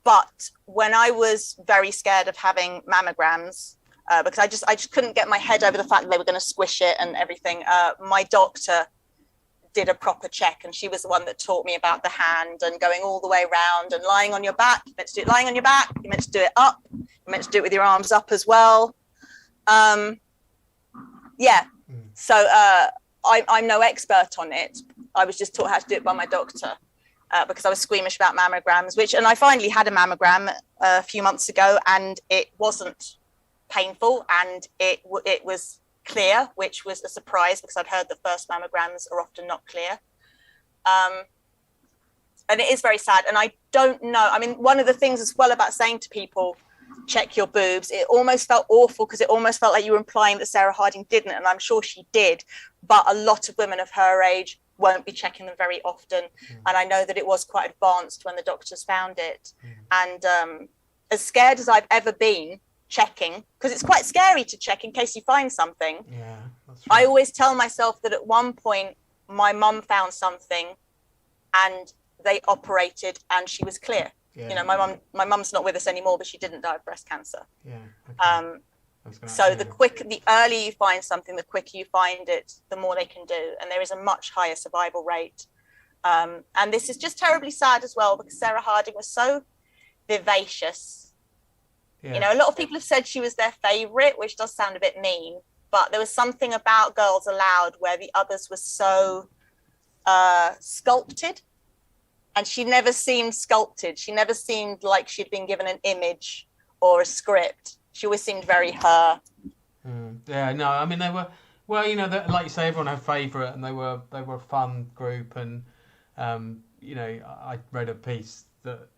But when I was very scared of having mammograms, because I just couldn't get my head over the fact that they were going to squish it and everything, my doctor did a proper check, and she was the one that taught me about the hand and going all the way around and lying on your back. You're meant to do it lying on your back. You're meant to do it up. You're meant to do it with your arms up as well. So I'm no expert on it. I was just taught how to do it by my doctor. Because I was squeamish about mammograms, and I finally had a mammogram a few months ago, and it wasn't painful, and it was clear, which was a surprise because I'd heard the first mammograms are often not clear. And it is very sad, and I don't know. I mean, one of the things as well about saying to people, check your boobs, it almost felt awful because it almost felt like you were implying that Sarah Harding didn't, and I'm sure she did, but a lot of women of her age won't be checking them very often. And I know that it was quite advanced when the doctors found it. And as scared as I've ever been checking, because it's quite scary to check in case you find something. Yeah, that's right. I always tell myself that at one point my mum found something and they operated and she was clear. Yeah. You know, my mum's not with us anymore, but she didn't die of breast cancer. Yeah. Okay. So the earlier you find something, the quicker you find it, the more they can do. And there is a much higher survival rate. And this is just terribly sad as well, because Sarah Harding was so vivacious. Yeah. You know, a lot of people have said she was their favourite, which does sound a bit mean. But there was something about Girls Aloud where the others were so sculpted. And she never seemed sculpted. She never seemed like she'd been given an image or a script. She always seemed very her. Yeah, no, I mean, they were, well, you know, like you say, everyone had a favourite, and they were a fun group. And, you know, I read a piece that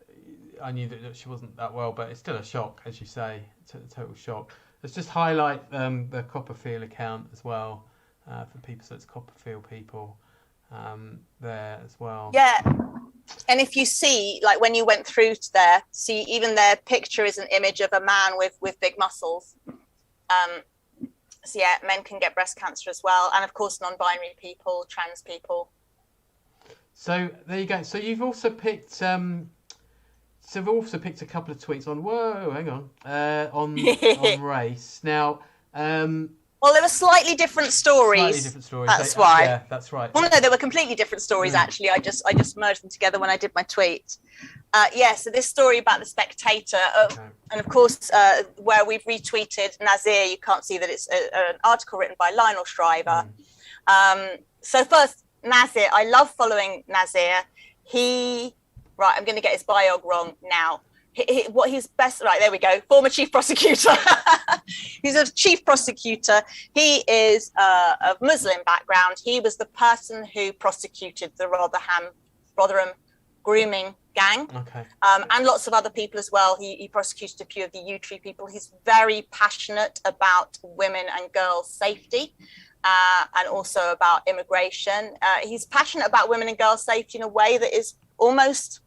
I knew that she wasn't that well, but it's still a shock, as you say, a total shock. Let's just highlight the Copperfield account as well for people, so it's Copperfield people there as well. Yeah. And if you see, like when you went through to there, see even their picture is an image of a man with big muscles. So yeah, men can get breast cancer as well. And of course, non-binary people, trans people. So there you go. So you've also picked, we've also picked a couple of tweets on, on race. Now, Well, there were slightly different stories. Slightly different stories. That's why. Yeah, that's right. Well, no, they were completely different stories, actually. I just merged them together when I did my tweet. So this story about the Spectator, and of course, where we've retweeted Nazir, you can't see that it's an article written by Lionel Shriver. So first, Nazir, I love following Nazir. I'm going to get his biog wrong now. What he's best, right, there we go, former chief prosecutor. He's a chief prosecutor. He is of Muslim background. He was the person who prosecuted the Rotherham grooming gang, and lots of other people as well. He prosecuted a few of the U-Tree people. He's very passionate about women and girls' safety, and also about immigration. He's passionate about women and girls' safety in a way that is almost...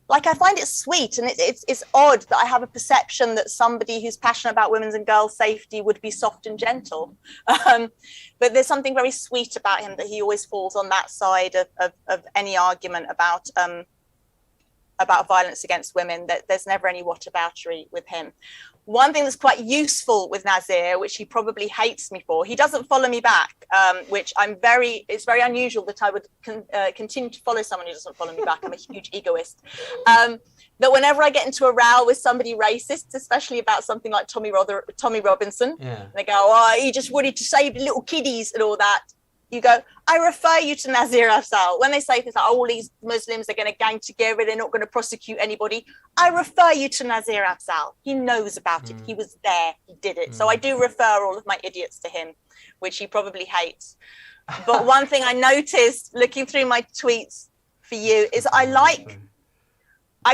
like, I find it sweet, and it's odd that I have a perception that somebody who's passionate about women's and girls' safety would be soft and gentle. But there's something very sweet about him, that he always falls on that side of any argument about violence against women, that there's never any whataboutery with him. One thing that's quite useful with Nazir, which he probably hates me for, he doesn't follow me back, which it's very unusual that I would continue to follow someone who doesn't follow me back. I'm a huge egoist. That whenever I get into a row with somebody racist, especially about something like Tommy Robinson, and they go, oh, he just wanted to save the little kiddies and all that, you go, I refer you to Nazir Afzal. When they say things like, oh, all these Muslims are going to gang together, they're not going to prosecute anybody, I refer you to Nazir Afzal. He knows about it. He was there. He did it. So I do refer all of my idiots to him, which he probably hates. But one thing I noticed looking through my tweets for you is I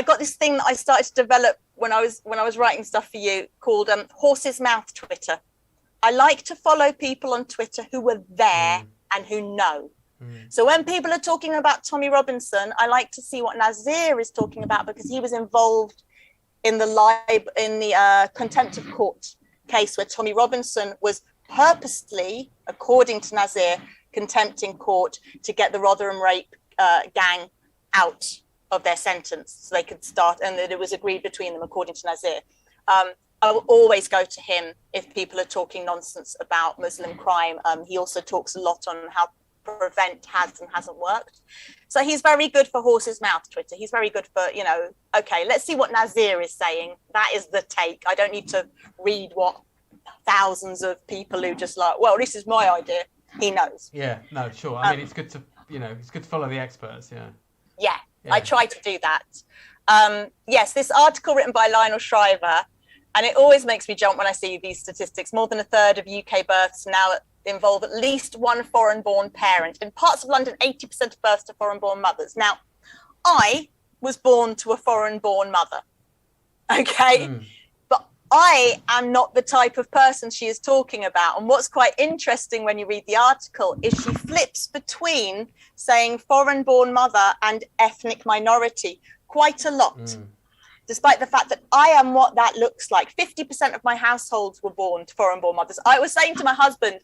got this thing that I started to develop when I was writing stuff for you called horse's mouth Twitter. I like to follow people on Twitter who were there and who know. So when people are talking about Tommy Robinson, I like to see what Nazir is talking about, because he was involved in the contempt of court case where Tommy Robinson was purposely, according to Nazir, contempt in court to get the Rotherham rape gang out of their sentence so they could start, and that it was agreed between them, according to Nazir. I will always go to him if people are talking nonsense about Muslim crime. He also talks a lot on how prevent has and hasn't worked. So he's very good for horse's mouth Twitter. He's very good for, okay, let's see what Nazir is saying. That is the take. I don't need to read what thousands of people who just like, well, this is my idea. He knows. Yeah, no, sure. I mean, it's good to, it's good to follow the experts. Yeah, I try to do that. Yes, this article written by Lionel Shriver, and it always makes me jump when I see these statistics. More than a third of UK births now involve at least one foreign-born parent. In parts of London, 80% of births are foreign-born mothers. Now, I was born to a foreign-born mother, okay? But I am not the type of person she is talking about. And what's quite interesting when you read the article is she flips between saying foreign-born mother and ethnic minority quite a lot. Despite the fact that I am what that looks like. 50% of my households were born to foreign-born mothers. I was saying to my husband,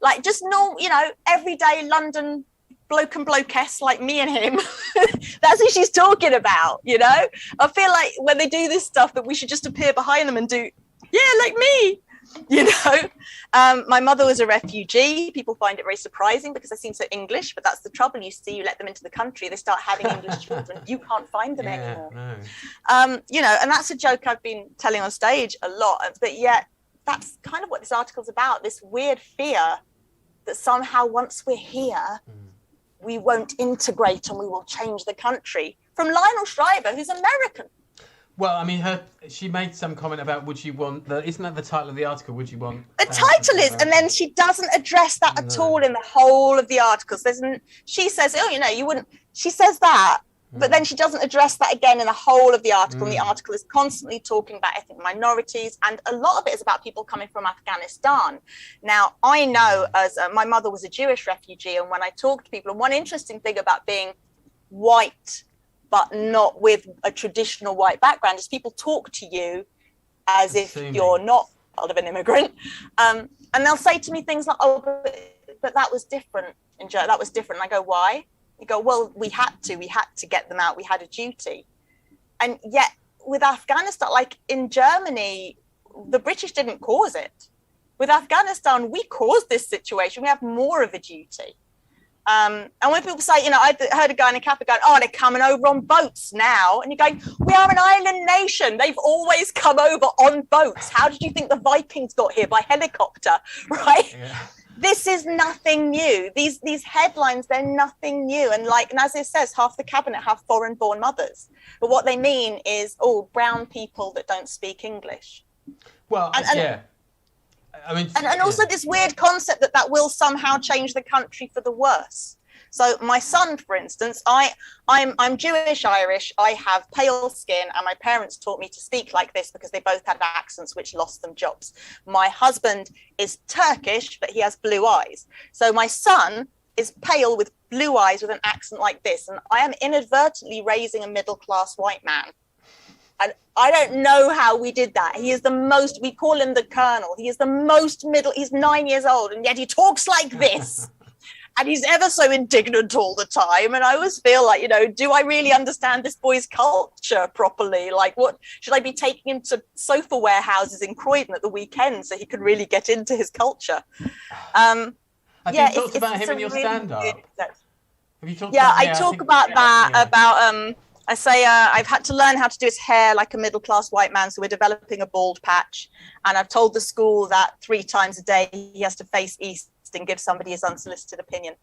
like, just normal, everyday London bloke and blokess like me and him. That's what she's talking about, I feel like when they do this stuff that we should just appear behind them and do, yeah, like me. My mother was a refugee. People find it very surprising because I seem so English, but that's the trouble. You let them into the country, they start having English children. You can't find them anymore. No. And that's a joke I've been telling on stage a lot, but yet that's kind of what this article's about, this weird fear that somehow once we're here, we won't integrate and we will change the country. From Lionel Shriver, who's American. Well, I mean, she made some comment about would you want isn't that the title of the article? Would you want the title is, and then she doesn't address that at all in the whole of the articles. She says, you wouldn't. She says that, but then she doesn't address that again in the whole of the article. And the article is constantly talking about ethnic minorities, and a lot of it is about people coming from Afghanistan. Now, I know as my mother was a Jewish refugee, and when I talk to people, and one interesting thing about being white but not with a traditional white background is people talk to you as if you're not part of an immigrant. And they'll say to me things like, oh, but that was different. That was different. And I go, why? You go, well, we had to get them out. We had a duty. And yet with Afghanistan, like in Germany, the British didn't cause it. with Afghanistan, we caused this situation. We have more of a duty. And when people say, you know, I heard a guy in a cafe going, oh, they're coming over on boats now. And you're going, we are an island nation. They've always come over on boats. How did you think the Vikings got here? By helicopter, right? Yeah. This is nothing new. These headlines, they're nothing new. And like, and as it says, half the cabinet have foreign-born mothers. But what they mean is, oh, brown people that don't speak English. Well, yeah. I mean, and also this weird concept that will somehow change the country for the worse. So my son, for instance, I'm Jewish Irish. I have pale skin, and my parents taught me to speak like this because they both had accents which lost them jobs. My husband is Turkish, but he has blue eyes. So my son is pale with blue eyes with an accent like this, and I am inadvertently raising a middle-class white man. And I don't know how we did that. He is the most, we call him the Colonel. He is the most he's 9 years old, and yet he talks like this. And he's ever so indignant all the time. And I always feel like, you know, do I really understand this boy's culture properly? Like, what should I be taking him to sofa warehouses in Croydon at the weekend so he can really get into his culture? Have you talked about him in your stand-up? Have you talked about I talk about that, about... I say I've had to learn how to do his hair like a middle-class white man, so we're developing a bald patch. And I've told the school that 3 times a day he has to face east and give somebody his unsolicited opinion.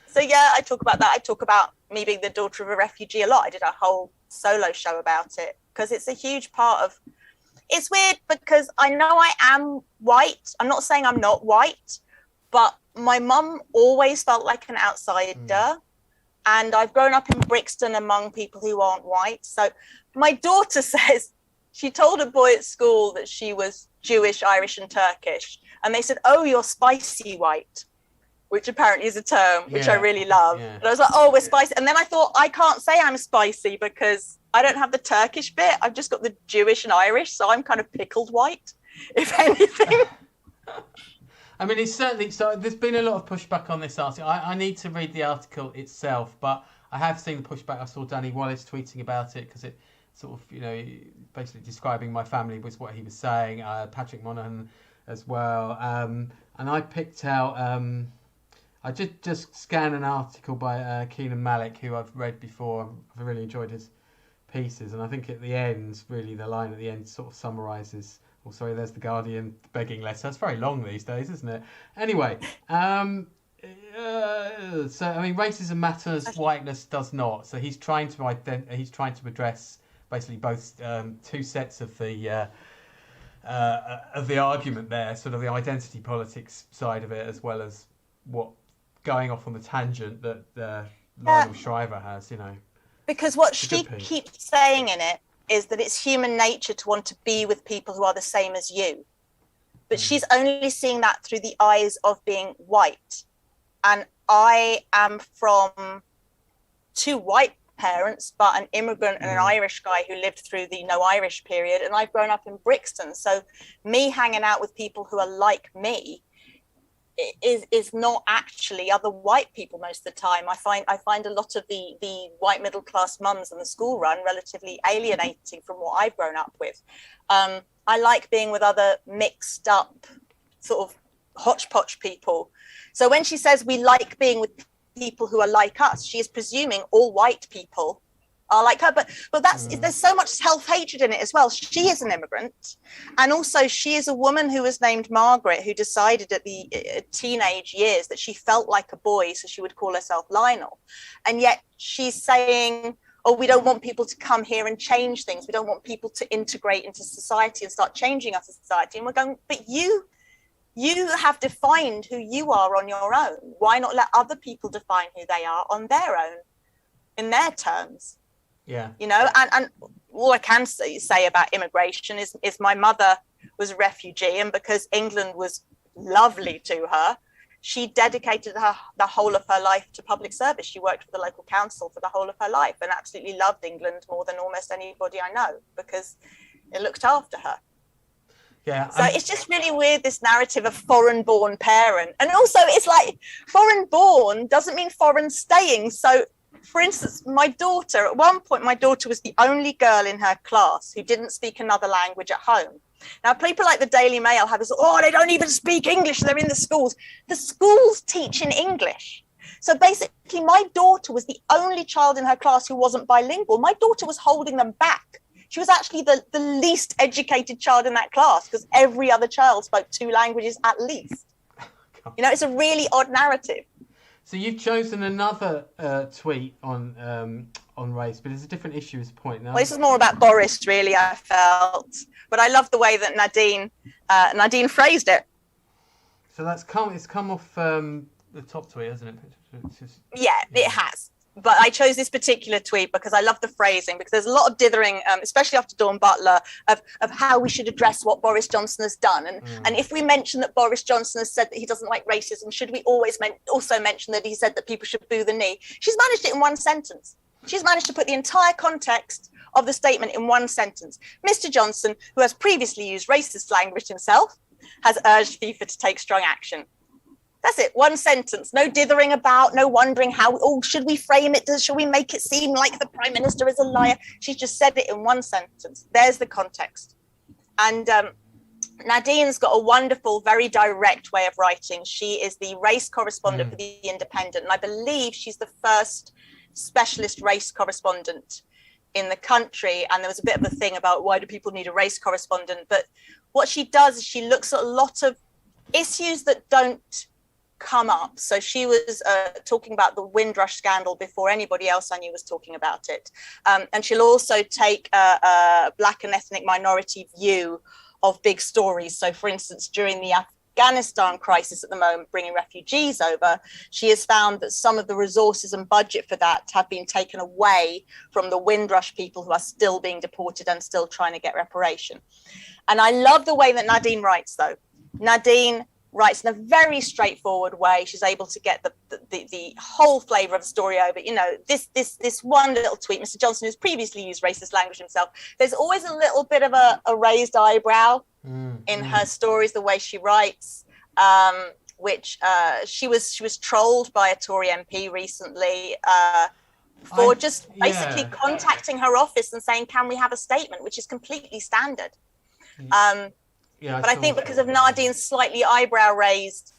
So yeah, I talk about that. I talk about me being the daughter of a refugee a lot. I did a whole solo show about it because it's a huge part of... It's weird because I know I am white. I'm not saying I'm not white, but my mum always felt like an outsider. And I've grown up in Brixton among people who aren't white. So my daughter says she told a boy at school that she was Jewish, Irish, and Turkish. And they said, oh, you're spicy white, which apparently is a term which I really love. Yeah. And I was like, oh, we're spicy. And then I thought, I can't say I'm spicy because I don't have the Turkish bit. I've just got the Jewish and Irish. So I'm kind of pickled white, if anything. I mean, it's certainly, so there's been a lot of pushback on this article. I need to read the article itself, but I have seen the pushback. I saw Danny Wallace tweeting about it because it sort of, you know, basically describing my family was what he was saying. Patrick Monaghan as well. And I picked out, I just scanned an article by Keenan Malik, who I've read before. I've really enjoyed his pieces. And I think at the end, really the line at the end sort of summarises. Oh, sorry, there's the Guardian begging letter. It's very long these days, isn't it? Anyway, so I mean, racism matters, whiteness does not. So he's trying to address basically both 2 sets of the argument there, sort of the identity politics side of it, as well as what going off on the tangent that Lionel Shriver has, you know. Because what she keeps saying in it is that it's human nature to want to be with people who are the same as you. But she's only seeing that through the eyes of being white. And I am from 2 white parents, but an immigrant and an Irish guy who lived through the no Irish period. And I've grown up in Brixton. So me hanging out with people who are like me is not actually other white people most of the time. I find a lot of the white middle class mums on the school run relatively alienating from what I've grown up with. I like being with other mixed up sort of hodgepodge people. So when she says we like being with people who are like us, she is presuming all white people are like her, but there's so much self-hatred in it as well. She is an immigrant, and also she is a woman who was named Margaret, who decided at the teenage years that she felt like a boy, so she would call herself Lionel. And yet she's saying, oh, we don't want people to come here and change things, we don't want people to integrate into society and start changing us as a society. And we're going, but you have defined who you are on your own. Why not let other people define who they are on their own, in their terms? Yeah, you know, and all I can say about immigration is my mother was a refugee, and because England was lovely to her, she dedicated the whole of her life to public service. She worked for the local council for the whole of her life and absolutely loved England more than almost anybody I know because it looked after her. Yeah. So it's just really weird, this narrative of foreign-born parent. And also it's like foreign-born doesn't mean foreign staying. So for instance, my daughter, at one point, my daughter was the only girl in her class who didn't speak another language at home. Now, people like the Daily Mail have this, they don't even speak English, they're in the schools. The schools teach in English. So basically, my daughter was the only child in her class who wasn't bilingual. My daughter was holding them back. She was actually the least educated child in that class because every other child spoke 2 languages at least. You know, it's a really odd narrative. So you've chosen another tweet on race, but it's a different issue as a point now. Well, this is more about Boris, really, I felt. But I love the way that Nadine phrased it. So it's come off the top tweet, hasn't it? Yeah, it has. But I chose this particular tweet because I love the phrasing, because there's a lot of dithering, especially after Dawn Butler, of how we should address what Boris Johnson has done. And if we mention that Boris Johnson has said that he doesn't like racism, should we always also mention that he said that people should boo the knee? She's managed it in one sentence. She's managed to put the entire context of the statement in one sentence. Mr. Johnson, who has previously used racist language himself, has urged FIFA to take strong action. That's it. One sentence. No dithering about, no wondering how, should we frame it? Should we make it seem like the Prime Minister is a liar? She's just said it in one sentence. There's the context. And Nadine's got a wonderful, very direct way of writing. She is the race correspondent for The Independent. And I believe she's the first specialist race correspondent in the country. And there was a bit of a thing about why do people need a race correspondent? But what she does is she looks at a lot of issues that don't come up. So she was talking about the Windrush scandal before anybody else I knew was talking about it. And she'll also take a Black and ethnic minority view of big stories. So, for instance, during the Afghanistan crisis at the moment, bringing refugees over, she has found that some of the resources and budget for that have been taken away from the Windrush people who are still being deported and still trying to get reparation. And I love the way that Nadine writes, though. Nadine writes in a very straightforward way. She's able to get the whole flavour of the story over. You know, this one little tweet, Mr. Johnson, who's previously used racist language himself, there's always a little bit of a raised eyebrow in her stories, the way she writes, which she was trolled by a Tory MP recently for just basically contacting her office and saying, can we have a statement, which is completely standard. But I think because of Nadine's slightly eyebrow-raised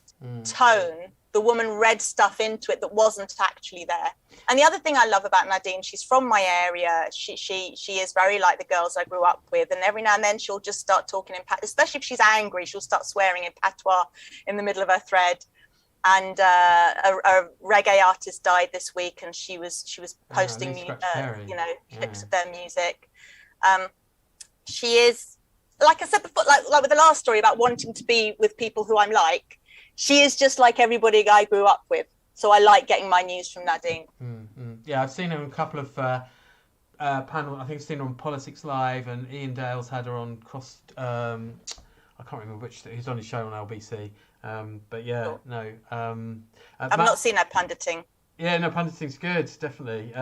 tone, the woman read stuff into it that wasn't actually there. And the other thing I love about Nadine, she's from my area. She is very like the girls I grew up with. And every now and then she'll just start talking in patois, especially if she's angry, she'll start swearing in patois in the middle of her thread. And a reggae artist died this week, and she was posting clips of their music. She is, like I said before, like with the last story about wanting to be with people who I'm like, she is just like everybody I grew up with. So I like getting my news from Nadine. Yeah, I've seen her in a couple of panels. I think I've seen her on Politics Live, and Ian Dale's had her on Cross. I can't remember which. He's on his show on LBC. But yeah, cool. No. I've not seen her punditing. Yeah, no, punditing's good, definitely.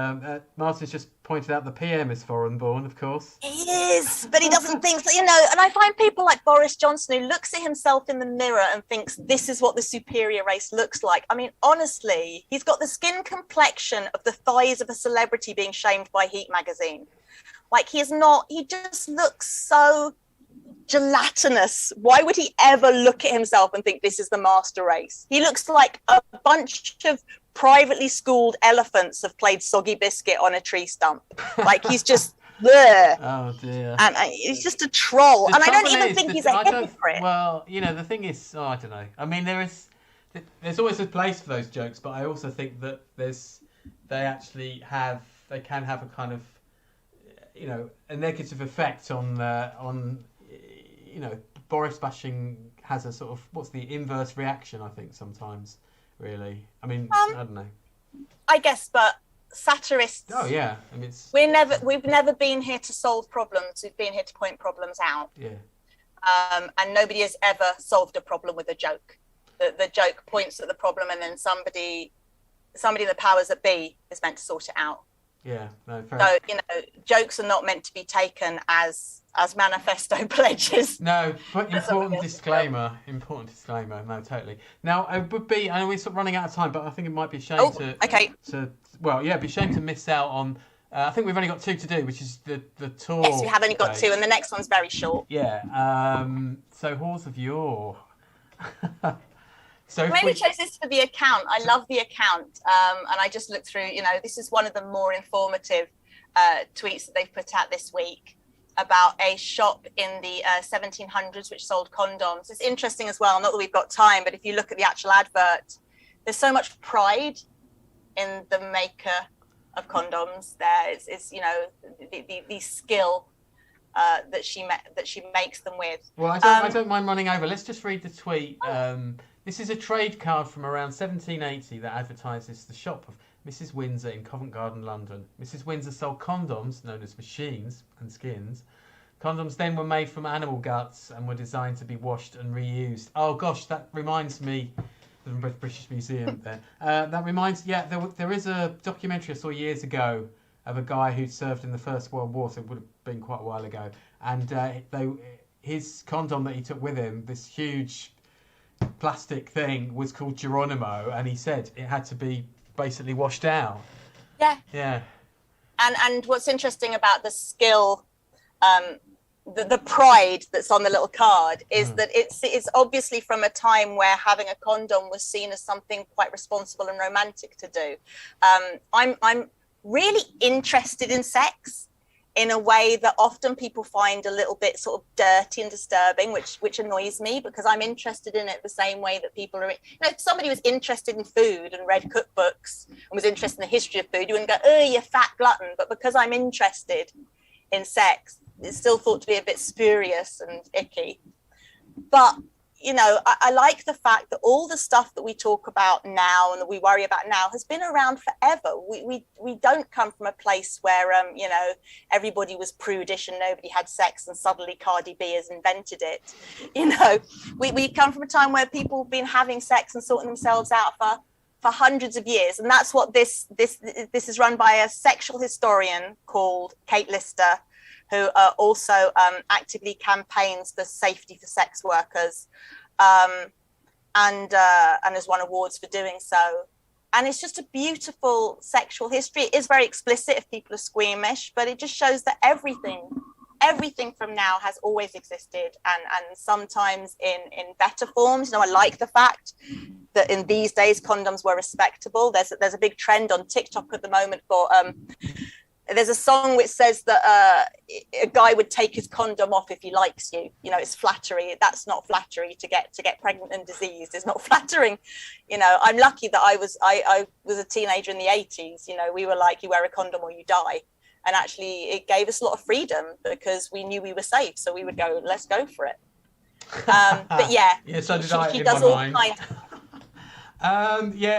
Martin's just pointed out the PM is foreign born, of course. He is, but he doesn't think so, and I find people like Boris Johnson who looks at himself in the mirror and thinks this is what the superior race looks like. I mean, honestly, he's got the skin complexion of the thighs of a celebrity being shamed by Heat magazine. Like, he just looks so gelatinous. Why would he ever look at himself and think this is the master race? He looks like a bunch of privately schooled elephants have played soggy biscuit on a tree stump. Like, he's just there. Oh dear. And he's just a troll. And I don't even think he's a hypocrite. Well, the thing is, I don't know. I mean, there's always a place for those jokes, but I also think that they can have a kind of, a negative effect on Boris bashing has a sort of, what's the inverse reaction, I think, sometimes, really. I mean, I don't know. I guess, but satirists... Oh, yeah. I mean, we've never been here to solve problems. We've been here to point problems out. Yeah. And nobody has ever solved a problem with a joke. The joke points at the problem, and then somebody in the powers that be is meant to sort it out. Yeah. No, so, jokes are not meant to be taken as manifesto pledges. No, but important disclaimer. No, totally. Now, it would be, I know we're sort of running out of time, but I think it might be a shame be a shame to miss out on I think we've only got 2 to do, which is the tour. Yes, we have only got 2, and the next one's very short. Yeah. So Halls of Yore. So I mainly chose this for the account. I love the account, and I just looked through. This is one of the more informative tweets that they've put out this week about a shop in the 1700s which sold condoms. It's interesting as well. Not that we've got time, but if you look at the actual advert, there's so much pride in the maker of condoms. There is the skill that she makes them with. Well, I don't mind running over. Let's just read the tweet. This is a trade card from around 1780 that advertises the shop of Mrs. Windsor in Covent Garden, London. Mrs. Windsor sold condoms, known as machines and skins. Condoms then were made from animal guts and were designed to be washed and reused. Oh gosh, that reminds me of the British Museum there. That reminds, there is a documentary I saw years ago of a guy who served in the First World War, so it would have been quite a while ago. And his condom that he took with him, this huge plastic thing, was called Geronimo, and he said it had to be basically washed out. Yeah. And what's interesting about the skill, the pride that's on the little card is that it's obviously from a time where having a condom was seen as something quite responsible and romantic to do. I'm really interested in sex in a way that often people find a little bit sort of dirty and disturbing, which annoys me, because I'm interested in it the same way that people are. If somebody was interested in food and read cookbooks and was interested in the history of food, you wouldn't go, "Oh, you fat glutton." But because I'm interested in sex, it's still thought to be a bit spurious and icky. But I like the fact that all the stuff that we talk about now and that we worry about now has been around forever. We don't come from a place where everybody was prudish and nobody had sex and suddenly Cardi B has invented it. We come from a time where people have been having sex and sorting themselves out for hundreds of years, and that's what this is run by a sexual historian called Kate Lister, who also actively campaigns for safety for sex workers, and has won awards for doing so. And it's just a beautiful sexual history. It is very explicit if people are squeamish, but it just shows that everything from now has always existed, and sometimes in better forms. I like the fact that in these days condoms were respectable. There's a big trend on TikTok at the moment for there's a song which says that a guy would take his condom off if he likes you. It's flattery. That's not flattery. To get pregnant and diseased is not flattering. I'm lucky that I was a teenager in the 80s. We were like, you wear a condom or you die. And actually it gave us a lot of freedom because we knew we were safe. So we would go, let's go for it. But yeah, so did she does all kinds.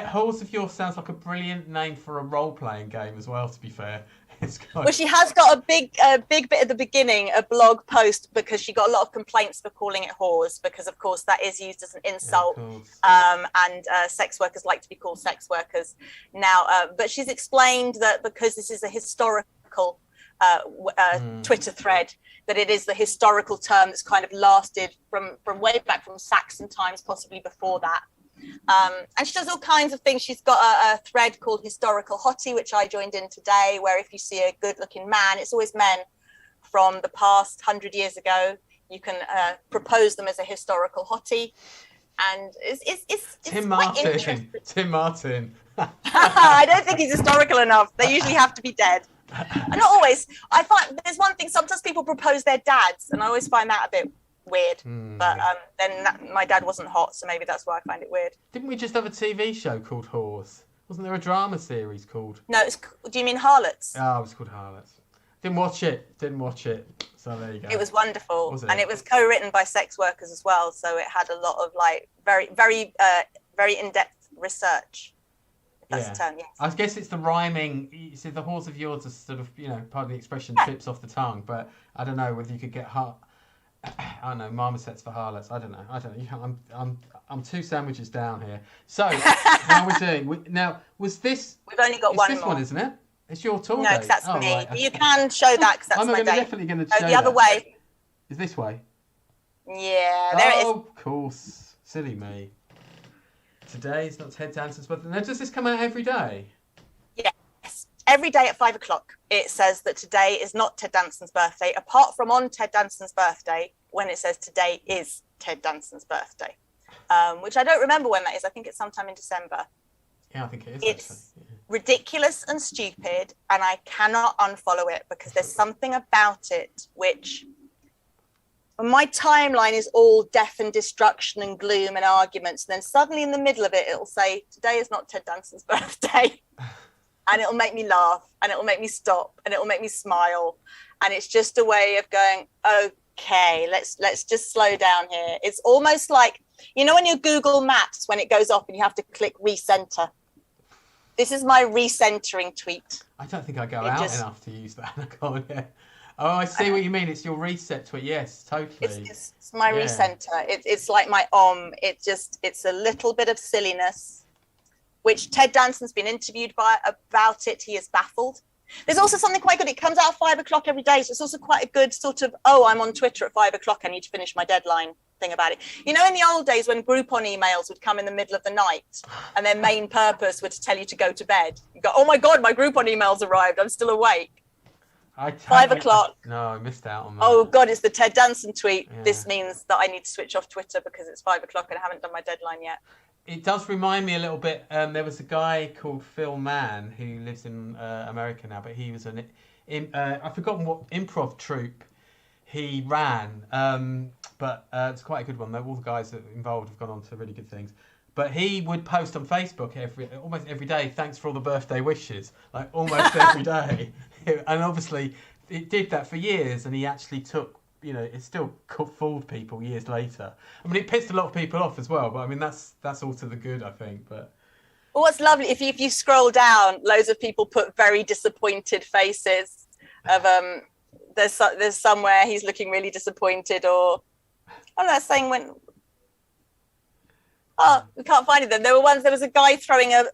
Halls of Yore sounds like a brilliant name for a role-playing game as well, to be fair. Well, she has got a big bit at the beginning, a blog post, because she got a lot of complaints for calling it whores, because of course that is used as an insult, and sex workers like to be called sex workers now. But she's explained that because this is a historical Twitter thread, that it is the historical term that's kind of lasted from way back from Saxon times, possibly before that. And she does all kinds of things. She's got a thread called Historical Hottie, which I joined in today, where if you see a good-looking man, it's always men from the past 100 years ago, you can propose them as a historical hottie. And it's Tim quite Martin. interesting. Tim Martin. I don't think he's historical enough. They usually have to be dead. And not always. I find there's one thing, sometimes people propose their dads, and I always find that a bit weird. But then my dad wasn't hot, so maybe that's why I find it weird. Didn't we just have a TV show called Whores? Wasn't there a drama series called? No, do you mean Harlots? Oh, it was called Harlots. Didn't watch it. So there you go. It was wonderful. Was it? And it was co-written by sex workers as well, so it had a lot of very in-depth research. If that's the term, yes. I guess it's the rhyming. You see, the Halls of Yours are sort of, pardon the expression, tips off the tongue. But I don't know whether you could get I don't know, marmosets for harlots. I don't know. I'm 2 sandwiches down here. So how are we doing? Now, was this? We've only got one this more. one, isn't it? It's your tour. No, because that's me. Right, okay. You can show that because that's my day. I'm definitely going to show the other way. Is this way? Yeah, there it is. Oh, of course. Silly me. Today is not Ted Danson's birthday. Now, does this come out every day? Yes, every day at 5 o'clock, it says that today is not Ted Danson's birthday, apart from on Ted Danson's birthday, when it says today is Ted Danson's birthday, which I don't remember when that is. I think it's sometime in December. Yeah, I think it is. It's ridiculous and stupid, and I cannot unfollow it because there's something about it which... My timeline is all death and destruction and gloom and arguments. And then suddenly in the middle of it, it'll say, today is not Ted Danson's birthday. And it'll make me laugh, and it'll make me stop, and it'll make me smile. And it's just a way of going, okay, let's just slow down here. It's almost like, you know, when you Google Maps, when it goes off and you have to click recenter. This is my recentering tweet. I don't think I go enough to use that. Oh, I see what you mean. It's your reset tweet. Yes, totally. It's my recenter. It's like my it's a little bit of silliness, which Ted Danson's been interviewed about it. He is baffled. There's also something quite good. It comes out at 5 o'clock every day. So it's also quite a good sort of, I'm on Twitter at 5 o'clock. I need to finish my deadline thing about it. You know, in the old days when Groupon emails would come in the middle of the night and their main purpose was to tell you to go to bed. You go, oh my God, my Groupon email's arrived. I'm still awake. 5 o'clock. No, I missed out on that. Oh God, it's the Ted Danson tweet. Yeah. This means that I need to switch off Twitter because it's 5 o'clock and I haven't done my deadline yet. It does remind me a little bit. There was a guy called Phil Mann who lives in America now, but he was I've forgotten what improv troupe he ran, but it's quite a good one. All the guys that involved have gone on to really good things. But he would post on Facebook almost every day, thanks for all the birthday wishes, like almost every day. And obviously it did that for years, and he actually took, it still fooled people years later. I mean, it pissed a lot of people off as well, but I mean, that's all to the good, I think. But well, what's lovely, if you scroll down, loads of people put very disappointed faces of, there's somewhere he's looking really disappointed, or, saying when... Oh, we can't find it then. There was a guy throwing a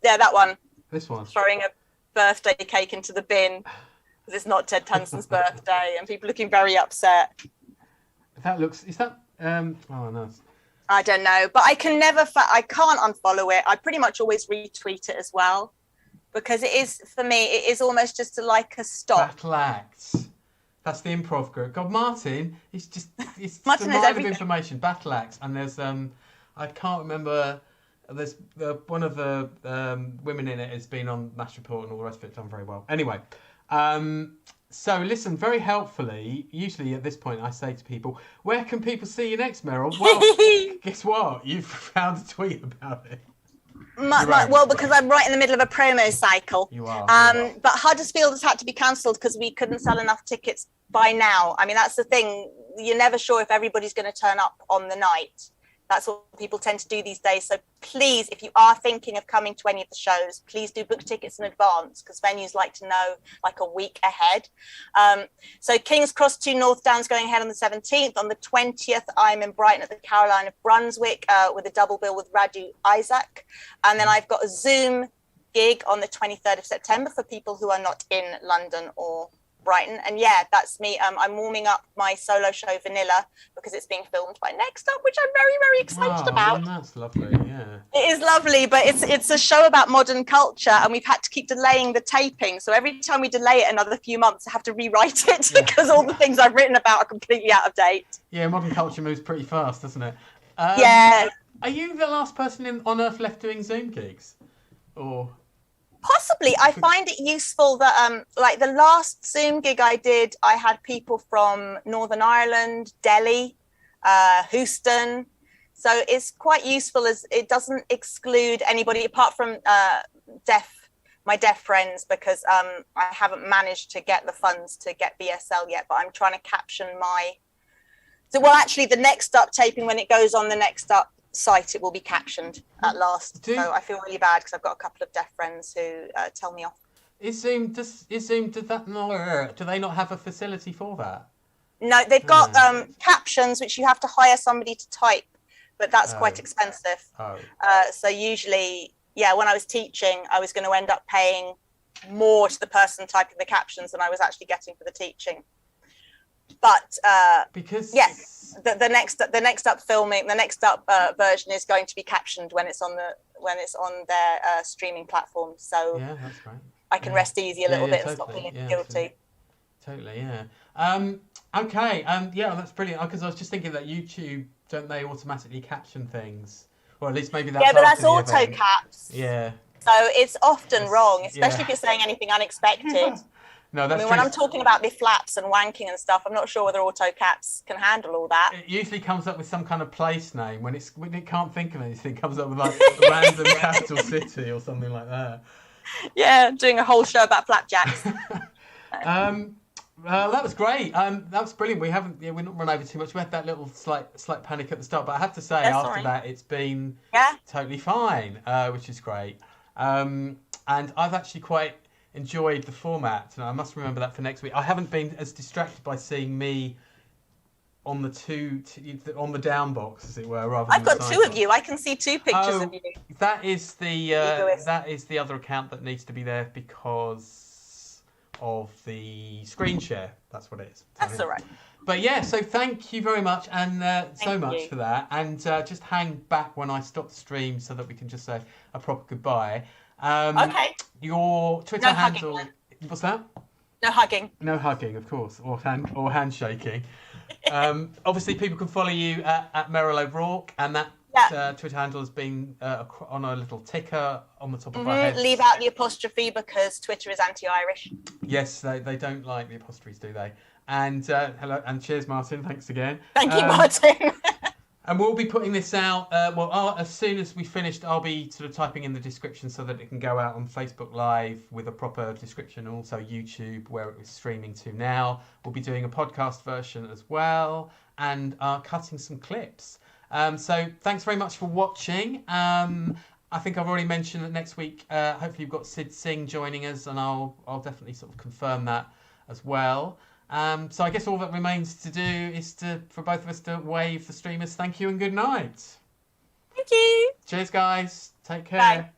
that one. This one. Throwing a birthday cake into the bin because it's not Ted Danson's birthday, and people looking very upset. Is that, oh no. I don't know, but I can't unfollow it. I pretty much always retweet it as well because it is, for me, it is almost just like a stop. Battle acts. That's the improv group. God, Martin, it's Martin a knows mine of everything. information. Battle acts, and there's I can't remember. There's one of the women in it has been on Mash Report and all the rest of it, done very well. Anyway, so listen, very helpfully. Usually at this point, I say to people, "Where can people see you next, Meryl?" Well, guess what? You've found a tweet about it. Because I'm right in the middle of a promo cycle. You are. But Huddersfield has had to be cancelled because we couldn't sell enough tickets by now. I mean, that's the thing. You're never sure if everybody's going to turn up on the night. That's what people tend to do these days. So please, if you are thinking of coming to any of the shows, please do book tickets in advance because venues like to know like a week ahead. So King's Cross to North Down's going ahead on the 17th. On the 20th, I'm in Brighton at the Caroline of Brunswick with a double bill with Radu Isaac. And then I've got a Zoom gig on the 23rd of September for people who are not in London or Brighton. And yeah, that's me. I'm warming up my solo show Vanilla because it's being filmed by Next Up, which I'm very, very excited about. That's lovely, yeah. It is lovely, but it's a show about modern culture, and we've had to keep delaying the taping. So every time we delay it another few months, I have to rewrite it because all the things I've written about are completely out of date. Yeah, modern culture moves pretty fast, doesn't it? Yeah. Are you the last person on Earth left doing Zoom gigs? Or... Possibly. I find it useful that like the last Zoom gig I did, I had people from Northern Ireland, Delhi, Houston. So it's quite useful as it doesn't exclude anybody apart from my deaf friends, because I haven't managed to get the funds to get BSL yet, but I'm trying to caption actually the Next Up taping, when it goes on the Next Up site, it will be captioned at last. So I feel really bad because I've got a couple of deaf friends who tell me off. Do they not have a facility for that? No, they've got captions which you have to hire somebody to type, but that's quite expensive. So usually, when I was teaching, I was going to end up paying more to the person typing the captions than I was actually getting for the teaching. But because the next up filming, the Next Up version is going to be captioned when it's on their streaming platform. So yeah, that's great. I can rest easy a little bit and stop totally. feeling guilty. Totally, yeah. Okay, yeah, that's brilliant. Because I was just thinking that YouTube, don't they automatically caption things? Or at least maybe that's but after that's auto event. caps. Yeah. So it's often wrong, especially if you're saying anything unexpected. No, that's true. When I'm talking about the flaps and wanking and stuff, I'm not sure whether auto caps can handle all that. It usually comes up with some kind of place name when it can't think of anything. It comes up with like a random capital city or something like that. Yeah, doing a whole show about flapjacks. That was great. That was brilliant. We've not run over too much. We had that little slight panic at the start, but I have to say after that it's been totally fine, which is great. And I've actually quite enjoyed the format, and I must remember that for next week. I haven't been as distracted by seeing me on the down box, as it were. I've got two of you. I can see two pictures of you. That is the other account that needs to be there because of the screen share. That's what it is. That's all right. But yeah, so thank you very much, and so much for that. And just hang back when I stop the stream so that we can just say a proper goodbye. Okay. Your Twitter handle. Hugging. What's that? No hugging. No hugging, of course, or handshaking. Obviously, people can follow you at Meryl O'Rourke, and that Twitter handle has been on a little ticker on the top of our heads. Leave out the apostrophe because Twitter is anti-Irish. Yes, they don't like the apostrophes, do they? And hello, and cheers, Martin. Thanks again. Thank you, Martin. And we'll be putting this out, as soon as we finished, I'll be sort of typing in the description so that it can go out on Facebook Live with a proper description, and also YouTube, where it was streaming to now. We'll be doing a podcast version as well, and cutting some clips. So thanks very much for watching. I think I've already mentioned that next week, hopefully you've got Sid Singh joining us, and I'll definitely sort of confirm that as well. So I guess all that remains to do is for both of us to wave the streamers thank you and good night. Thank you. Cheers, guys. Take care. Bye.